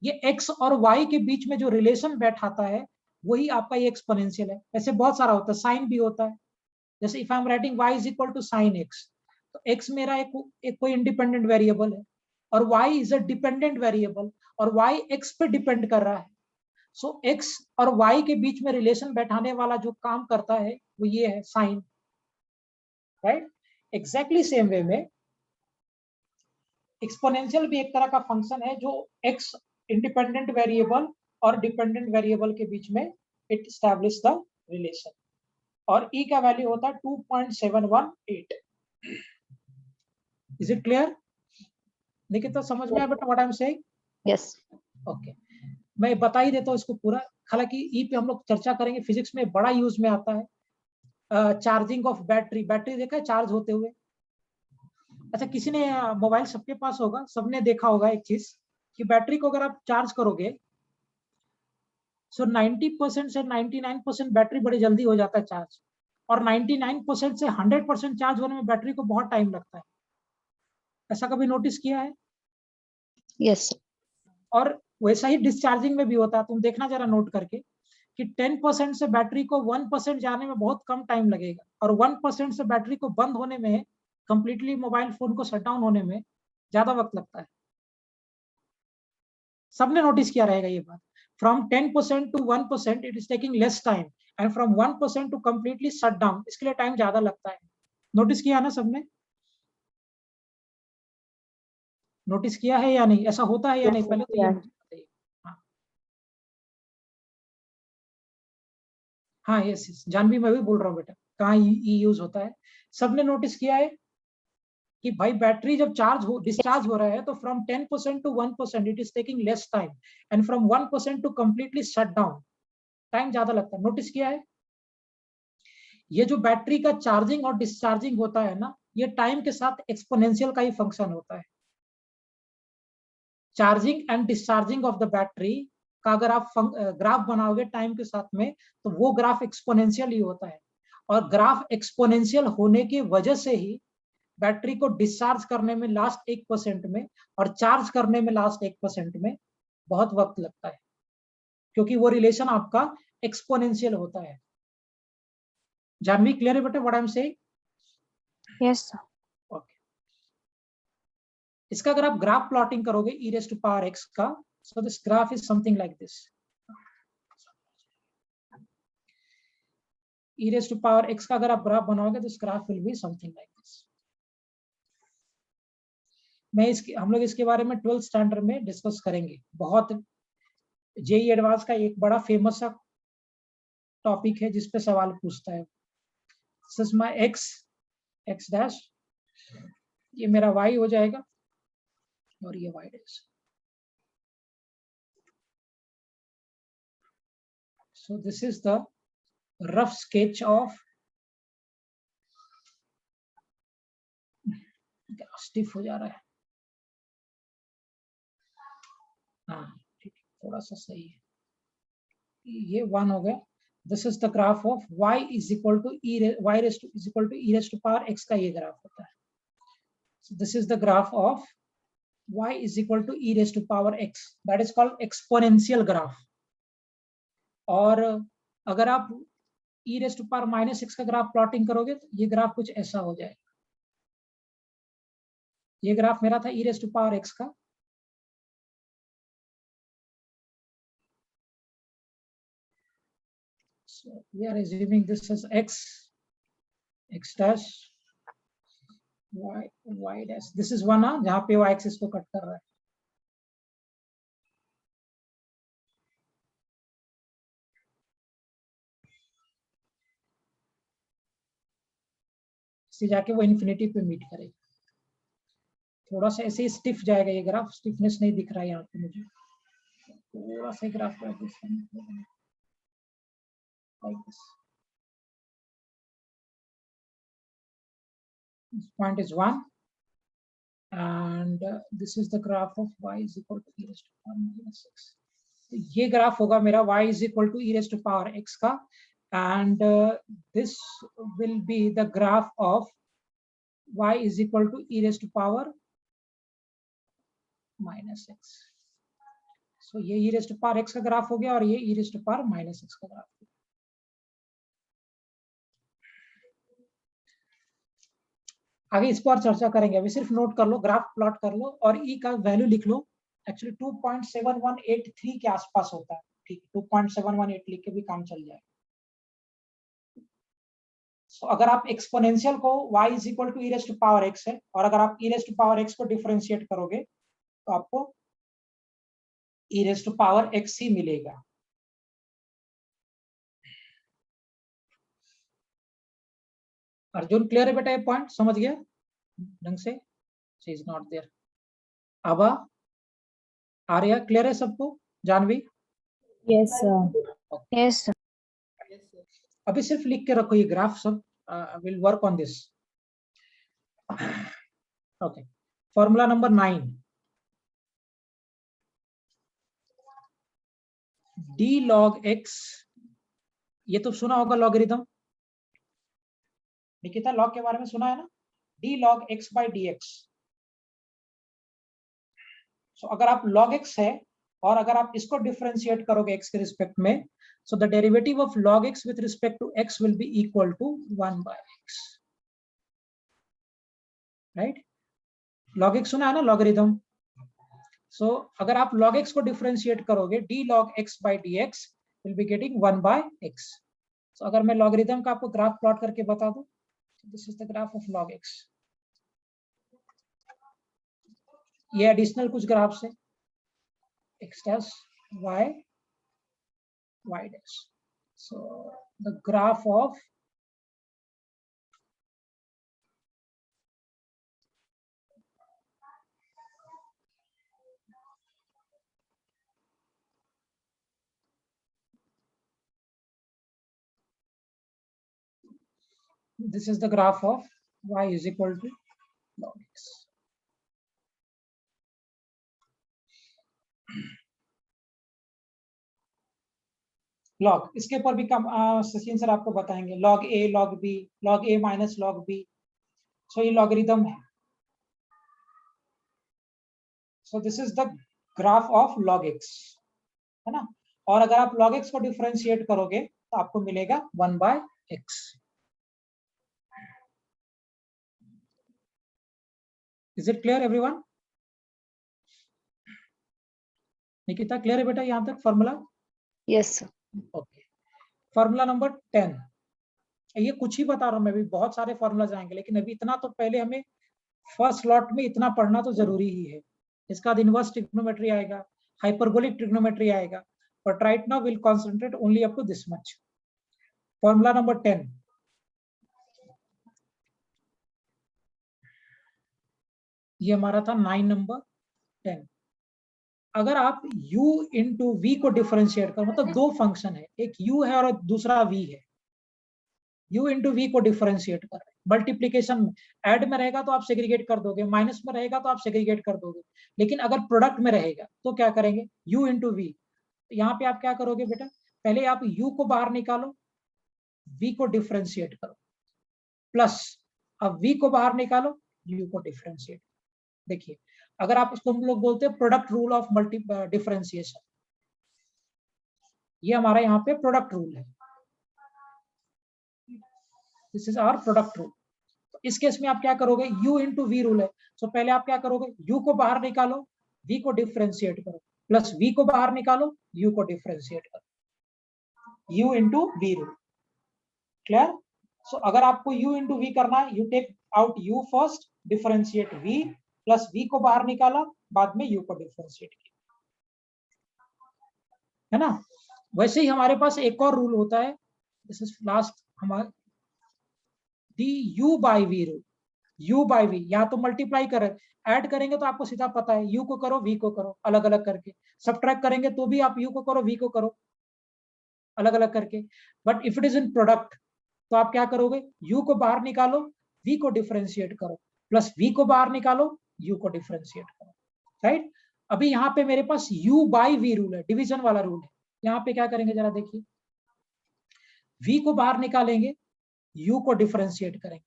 ये x और y के बीच में जो रिलेशन बैठाता है वही आपका ये एक्सपोनेंशियल है. ऐसे बहुत सारा होता है, साइन भी होता है. जैसे if I am writing y is equal to sine x, तो x मेरा एक कोई इंडिपेंडेंट वेरिएबल है और y is a dependent variable, और y x पे डिपेंड कर रहा है. सो x और y के बीच में रिलेशन बैठाने वाला जो काम करता है वो ये है sine, right. Exactly same way में एक्सपोनेंशियल भी एक तरह का फंक्शन है जो x इंडिपेंडेंट वेरिएबल और डिपेंडेंट वेरिएबल के बीच में इट एस्टैब्लिश द रिलेशन, और e का वैल्यू होता है 2.718। Is it clear? निकिता समझ में आया बेटा what I am saying? Yes. Okay, मैं बता ही देता हूँ इसको पूरा। हालांकि ई पे हम लोग चर्चा करेंगे, फिजिक्स में बड़ा यूज में आता है। चार्जिंग ऑफ बैटरी, बैटरी देखा है चार्ज होते हुए? अच्छा, किसी ने मोबाइल, सबके पास होगा, सबने देखा होगा एक चीज कि बैटरी को अगर आप चार्ज करोगे सो 90% से 99% बैटरी बड़ी जल्दी हो जाता है चार्ज, और 99% से 100% चार्ज होने में बैटरी को बहुत टाइम लगता है। ऐसा कभी नोटिस किया है? यस। और वैसा ही डिस्चार्जिंग में भी होता है। तुम देखना जरा नोट करके कि 10% से बैटरी को 1% जाने में बहुत कम टाइम लगेगा, और 1% से बैटरी को बंद होने में, कंप्लीटली मोबाइल फोन को शट डाउन होने में ज्यादा वक्त लगता है। सबने नोटिस किया रहेगा ये बात। From 10% to 1% it is taking less time, and from 1% to completely shut down, इसके लिए टाइम ज्यादा लगता है। नोटिस किया ना सबने? नोटिस किया है या नहीं? ऐसा होता है या नहीं? पहले तो ये मुझे बताइए। हाँ यस यस, जानवी मैं भी बोल रहा हूँ बेटा, कहाँ ई यूज होता है। सबने नोटिस किया है कि भाई बैटरी जब चार्ज हो, डिस्चार्ज हो रहा है, तो from 10% to 1% it is taking less time, and from 1% to completely shut down time ज्यादा लगता है। नोटिस किया है? ये जो बैटरी का चार्जिंग और डिस्चार्जिंग होता है ना, ये टाइम के साथ एक्सपोनेंशियल का ही फंक्शन होता है। Charging and discharging of the battery का अगर आप ग्राफ बनाओगे टाइम के साथ में, तो वो ग्राफ एक्सपोनेंशियल ही होता है, और ग्राफ एक्सपोनेंशियल होने की वजह से ही बैटरी को डिस्चार्ज करने में लास्ट 1% में और चार्ज करने में लास्ट 1% में बहुत वक्त लगता है, क्योंकि वो रिलेशन आपका एक्सपोनेंशियल होता है। जानवी क्लियर है बेटा what I am saying? Yes sir. Okay, इसका अगर आप ग्राफ प्लॉटिंग करोगे e raised to power x का, so this graph is something like this. e raised to power x का अगर आप ग्राफ बनाओगे तो graph will be something like this. हम लोग इसके बारे में 12th स्टैंडर्ड में डिस्कस करेंगे। बहुत जेई एडवांस का एक बड़ा फेमस सा टॉपिक है जिसपे सवाल पूछता है। This is my x dash, ये मेरा y हो जाएगा, और ये y dash. So this is the rough sketch of stiff हो जा रहा है। हाँ ठीक, थोड़ा सा सही है, ये 1 हो गया। This is the graph of y is equal to y is equal to e raised to power x का ये ग्राफ होता है। So this is the graph of y is equal to e raised to power x, that is called exponential graph। और अगर आप e raised to power minus x का graph plotting करोगे तो ये ग्राफ कुछ ऐसा हो जाएगा। ये ग्राफ मेरा था e raised to power x का, so we are assuming this is x dash y dash, this is 1 जहाँ पे y एक्सिस को कट कर रहा है। इससे जाके वो इन्फिनिटी पे मीट करेगा। थोड़ा सा ऐसे ही स्टिफ जाएगा ये ग्राफ, स्टिफनेस नहीं दिख रहा है यहाँ पे मुझे, थोड़ा सा graph like this। This point is 1, and this is the graph of y is equal to e raised to power minus x। तो ये ग्राफ होगा मेरा y is equal to e raised to power x का, and this will be the graph of y is equal to e raised to power minus x। So ये e raised to power x का graph हो गया, और ये e raised to power minus x का graph हो गया। आगे इस पर चर्चा करेंगे, अभी सिर्फ नोट कर लो, ग्राफ प्लॉट कर लो, और ई का वैल्यू लिख लो। एक्चुअली 2.7183 के आसपास होता है, ठीक 2.718 लिख के भी काम चल जाए। So, अगर आप एक्सपोनेंशियल को y is equal to e raise to power x है, और अगर आप e raise to power x को डिफरेंशिएट करोगे तो आपको e raise to power x ही मिलेगा। अर्जुन क्लियर है बेटा, ये पॉइंट समझ गया ढंग से? She is not there. आबा, आर्या क्लियर है सबको? Janvi? Yes, sir. Yes, sir. अभी सिर्फ लिख के रखो ये ग्राफ सब, will work on this. Okay, formula number 9, d log x, ये तो सुना होगा लॉगरिथम, निकिता लॉग के बारे में सुना है ना? d log x by dx। सो अगर आप log x है और अगर आप इसको डिफरेंशिएट करोगे x के रिस्पेक्ट में, so the derivative of log x with respect to x will be equal to 1 by x, right? log x सुना है ना, लॉगरिथम। so अगर आप log x को डिफरेंशिएट करोगे, d log x by dx will be getting 1 by x। so अगर मैं logarithm का आपको ग्राफ प्लॉट करके बता दूं, this is the graph of log x। ये एडिशनल कुछ ग्राफ से x dash y y dash, so the graph of this is the graph of y is equal to log x। Log, इसके ऊपर भी कम Sachin sir आपको बताएंगे, log ए, log B, log ए minus log B. सो ये logarithm है। So this is the graph of log x, है ना? और अगर आप लॉग एक्स को डिफरेंशिएट करोगे तो आपको मिलेगा 1 by x. Is it clear everyone? Nikita clear है बेटा यहाँ तक formula? Yes, sir. Okay, formula number 10, ये कुछ ही बता रहा हूं मैं, भी बहुत सारे फॉर्मूलाज आएंगे, लेकिन अभी इतना तो पहले हमें फर्स्ट लॉट में इतना पढ़ना तो जरूरी ही है। इसका बाद इनवर्स ट्रिग्नोमेट्री आएगा, हाइपरबोलिक ट्रिग्नोमेट्री आएगा, but right now will concentrate only up to this much. Formula number 10, ये हमारा था 9 नंबर 10। अगर आप u इंटू वी को डिफरेंशिएट करो, मतलब दो फंक्शन है, एक u है और दूसरा v है, u इंटू वी को डिफरेंशिएट कर रहे हैं, मल्टीप्लीकेशन में, ऐड में रहेगा तो आप सेग्रीगेट कर दोगे, माइनस में रहेगा तो आप सेग्रीगेट कर दोगे, लेकिन अगर प्रोडक्ट में रहेगा तो क्या करेंगे, u इंटू वी। यहाँ पे आप क्या करोगे बेटा, पहले आप u को बाहर निकालो, v को डिफरेंशिएट करो, प्लस अब v को बाहर निकालो, u को डिफरेंशिएट। देखिए, अगर आप इसको हम लोग बोलते हैं product rule of multi differentiation, ये हमारा यहाँ पे प्रोडक्ट रूल है, this is our product rule. तो इस केस में आप क्या करोगे, u इंटू वी रूल है, सो पहले आप क्या करोगे, u को बाहर निकालो, v को डिफरेंशिएट करो, प्लस v को बाहर निकालो, u को डिफरेंशिएट करो, u into v rule. Clear? So अगर आपको u इंटू वी करना है, you take out u first, differentiate v, plus v को बाहर निकाला, बाद में u को डिफरेंशिएट किया, है ना? वैसे ही हमारे पास एक और रूल होता है, दिस इज लास्ट हमारा the u by v rule. u by v, यहाँ तो मल्टीप्लाई कर ऐड करेंगे तो आपको सीधा पता है, u को करो v को करो अलग अलग करके, सब्ट्रैक्ट करेंगे तो भी आप u को करो v को करो अलग अलग करके, but if it is in product तो आप क्या करोगे, u को बाहर निकालो, v को डिफरेंशिएट करो, प्लस v को बाहर निकालो, u को डिफरेंशिएट करो, राइट? अभी यहाँ पे मेरे पास u बाई वी रूल है, डिवीजन वाला रूल है। यहाँ पे क्या करेंगे जरा देखिए, v को बाहर निकालेंगे, u को डिफरेंशिएट करेंगे,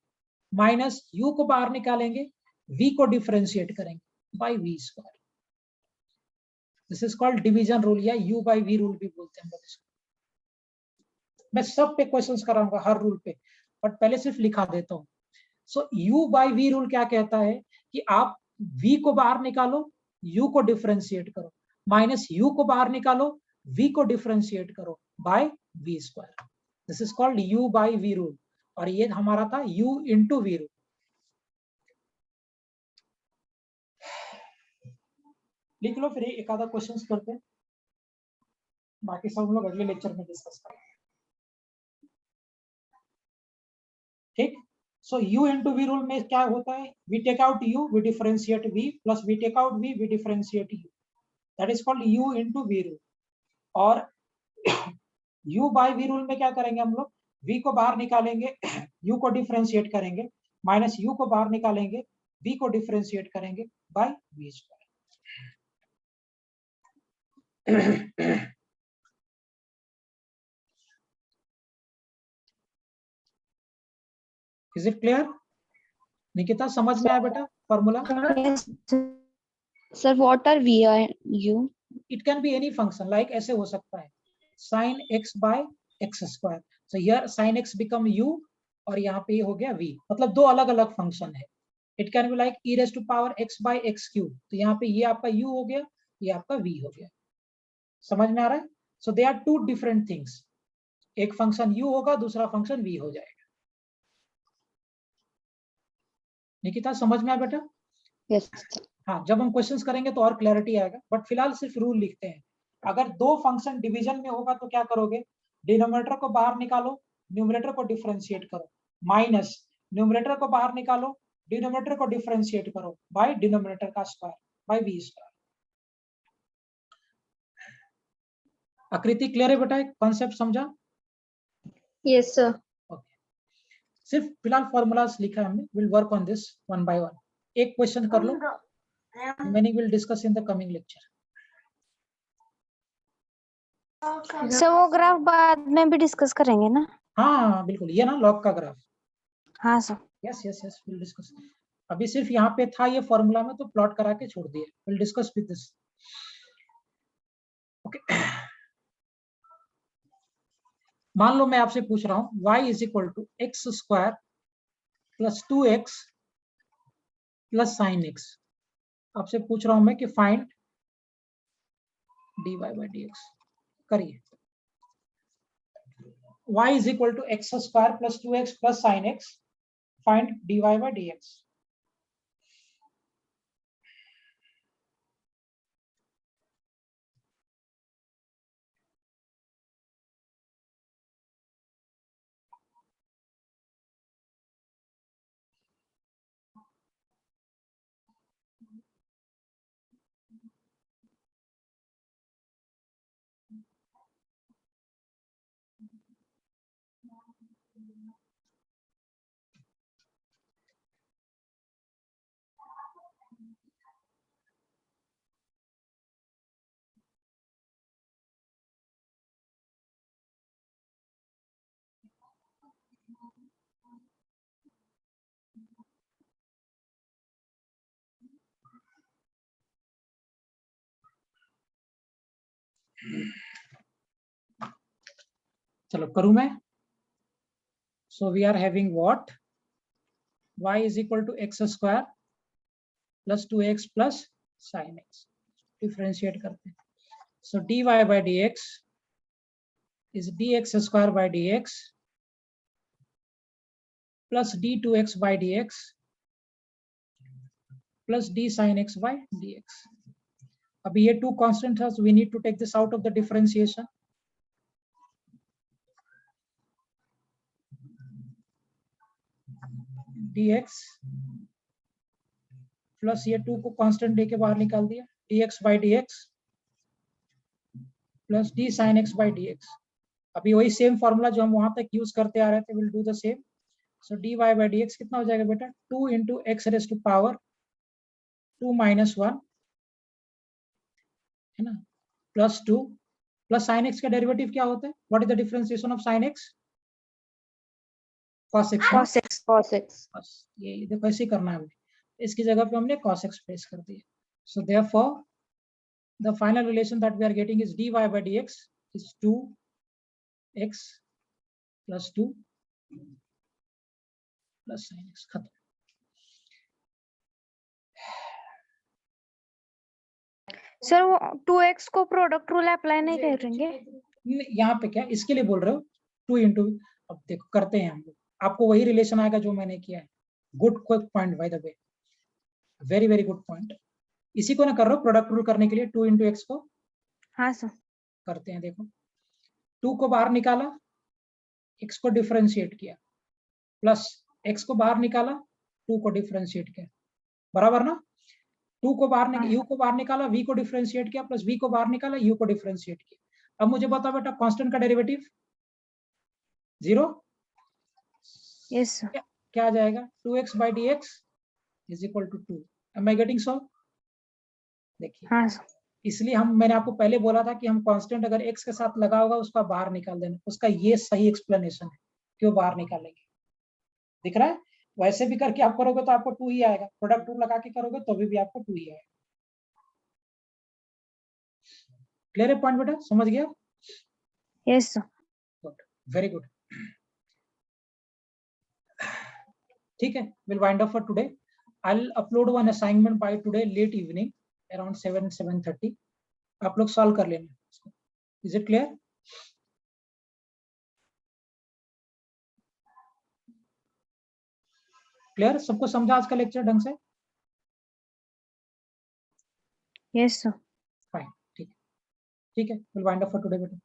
माइनस u को बाहर निकालेंगे, v को डिफरेंशिएट करेंगे by v square. This is called division rule या u बाई वी रूल भी बोलते हैं इसको। मैं सब पे क्वेश्चंस कराऊंगा हर रूल पे, बट पहले सिर्फ लिखा देता हूँ। सो u बाई वी रूल क्या कहता है कि आप v को बाहर निकालो, u को डिफरेंशिएट करो, माइनस u को बाहर निकालो, v को डिफरेंशिएट करो by v square. This is called u by v rule. और ये हमारा था u इंटू v रूल. लिख लो, फिर एक आधा क्वेश्चंस करते हैं, बाकी सब हम लोग अगले लेक्चर में डिस्कस करेंगे. ठीक. सो u इंटू v रूल में क्या होता है, we take out u, we differentiate v, plus we take out v, we differentiate u. That is called u into v rule. और u by v रूल में क्या करेंगे हम लोग, v को बाहर निकालेंगे, u को डिफरेंशिएट करेंगे, माइनस u को बाहर निकालेंगे, v को डिफरेंशिएट करेंगे by v square. Is it clear? Nikita समझ में आया बेटा formula? Yes, sir. What are V and U? It can be any function, like ऐसे हो सकता है sin x by x square. So here sin x become u और यहाँ पे ये हो गया v. मतलब दो अलग अलग फंक्शन है. It can be like e raise to power x by x cube. तो यहाँ पे ये आपका u हो गया, ये आपका v हो गया. समझ में आ रहा है? So they are two different things. एक फंक्शन u होगा, दूसरा फंक्शन v हो जाएगा. निकिता समझ में आया बेटा? Yes, sir. हाँ, जब हम क्वेश्चंस करेंगे तो और क्लैरिटी आएगा, बट फिलहाल सिर्फ रूल लिखते हैं. अगर दो फंक्शन डिवीजन में होगा तो क्या करोगे, डिनोमिनेटर को बाहर निकालो, न्यूमरेटर को डिफरेंशिएट करो, माइनस न्यूमरेटर को बाहर निकालो, डिनोमिनेटर को डिफरेंशिएट करो बाय डिनोमिनेटर का स्क्वायर बाय v स्क्वायर. आकृति क्लियर है बेटा? कॉन्सेप्ट समझा? Yes, sir. सिर्फ फिलहाल फॉर्मूलाज लिखा है हमने. Will work on this one by one. एक क्वेश्चन कर लो, remaining will discuss in the coming lecture. Sir वो ग्राफ बाद में भी डिस्कस करेंगे ना? हाँ बिल्कुल, ये ना लॉग का ग्राफ. हाँ sir. Yes yes yes, will discuss. अभी सिर्फ यहाँ पे था ये फॉर्मूला में, तो प्लॉट करा के छोड़ दिए. Will discuss with this. Okay, मान लो मैं आपसे पूछ रहा हूँ y is equal to x square plus 2x plus sine x. आपसे पूछ रहा हूं मैं कि फाइंड dy बाय dx. करिए. y is equal to x square plus 2x plus sine x. Find dy by dx. चलो करूं मैं. So we are having what, y is equal to x square plus 2x plus sine x. Differentiate करते हैं. So dy by dx is dx square by dx plus d2x by dx plus d sin x by dx. अभी ये two constant है, so we need to take this out of the differentiation. dx plus ये 2 को constant लेके बाहर निकाल दिया, dx by dx plus d sin x by dx. अभी वही सेम फॉर्मूला जो हम वहां तक यूज करते आ रहे थे, will do the same. So dy by dx कितना हो जाएगा बेटा, 2 into x raised to power 2 minus 1 है ना, प्लस 2 प्लस sin x का डेरिवेटिव क्या होता है, what is the differentiation of sin x? cos x. Cos X. बस ये देखो ऐसे ही करना है हमने. इसकी जगह पे हमने cos x प्लेस कर दिया. So therefore the final relation that we are getting is dy by dx is 2x plus 2 plus sin x. खत्म. सर वो 2x को प्रोडक्ट रूल अप्लाई नहीं करेंगे? यहाँ पे क्या इसके लिए बोल रहे हो 2 इंटू, अब देखो करते हैं हम लोग, आपको वही रिलेशन आएगा जो मैंने किया है। Good quick point by the way, very very good point. इसी को ना कर रहे हो प्रोडक्ट रूल करने के लिए, 2 इंटू एक्स को हाँ सर। करते हैं। देखो 2 को बाहर निकाला, x को डिफरेंशिएट किया, प्लस x को बाहर निकाला, 2 को डिफरेंशिएट किया, बराबर ना। 2 को बाहर हाँ। u को बाहर निकाला, v को डिफरेंशिएट किया, प्लस v को बाहर निकाला, u को डिफरेंशिएट किया। अब मुझे बताओ बेटा कांस्टेंट का डेरिवेटिव 0। Yes sir. क्या आ जाएगा 2x by dx is equal to 2। am I getting so? देखिए हाँ सर। इसलिए मैंने आपको पहले बोला था कि हम कांस्टेंट अगर x के साथ लगा होगा उसका बाहर निकाल देना, उसका ये सही एक्सप्लेनेशन है क्यों बाहर निकालेंगे। दिख रहा है? वैसे भी करके आप करोगे तो आपको 2 ही आएगा, प्रोडक्ट रूल लगा के करोगे तो भी आपको 2 ही आएगा। क्लियर है पॉइंट बेटा, समझ गया? Yes sir. Good, very good. ठीक है, we'll wind up for today. I'll upload one assignment by today late evening around 7:30. आप लोग सॉल्व कर लेना। Is it clear? क्लियर? सबको समझा आज का लेक्चर ढंग से? Yes sir. फाइन, ठीक है, we'll wind up for today बेटा।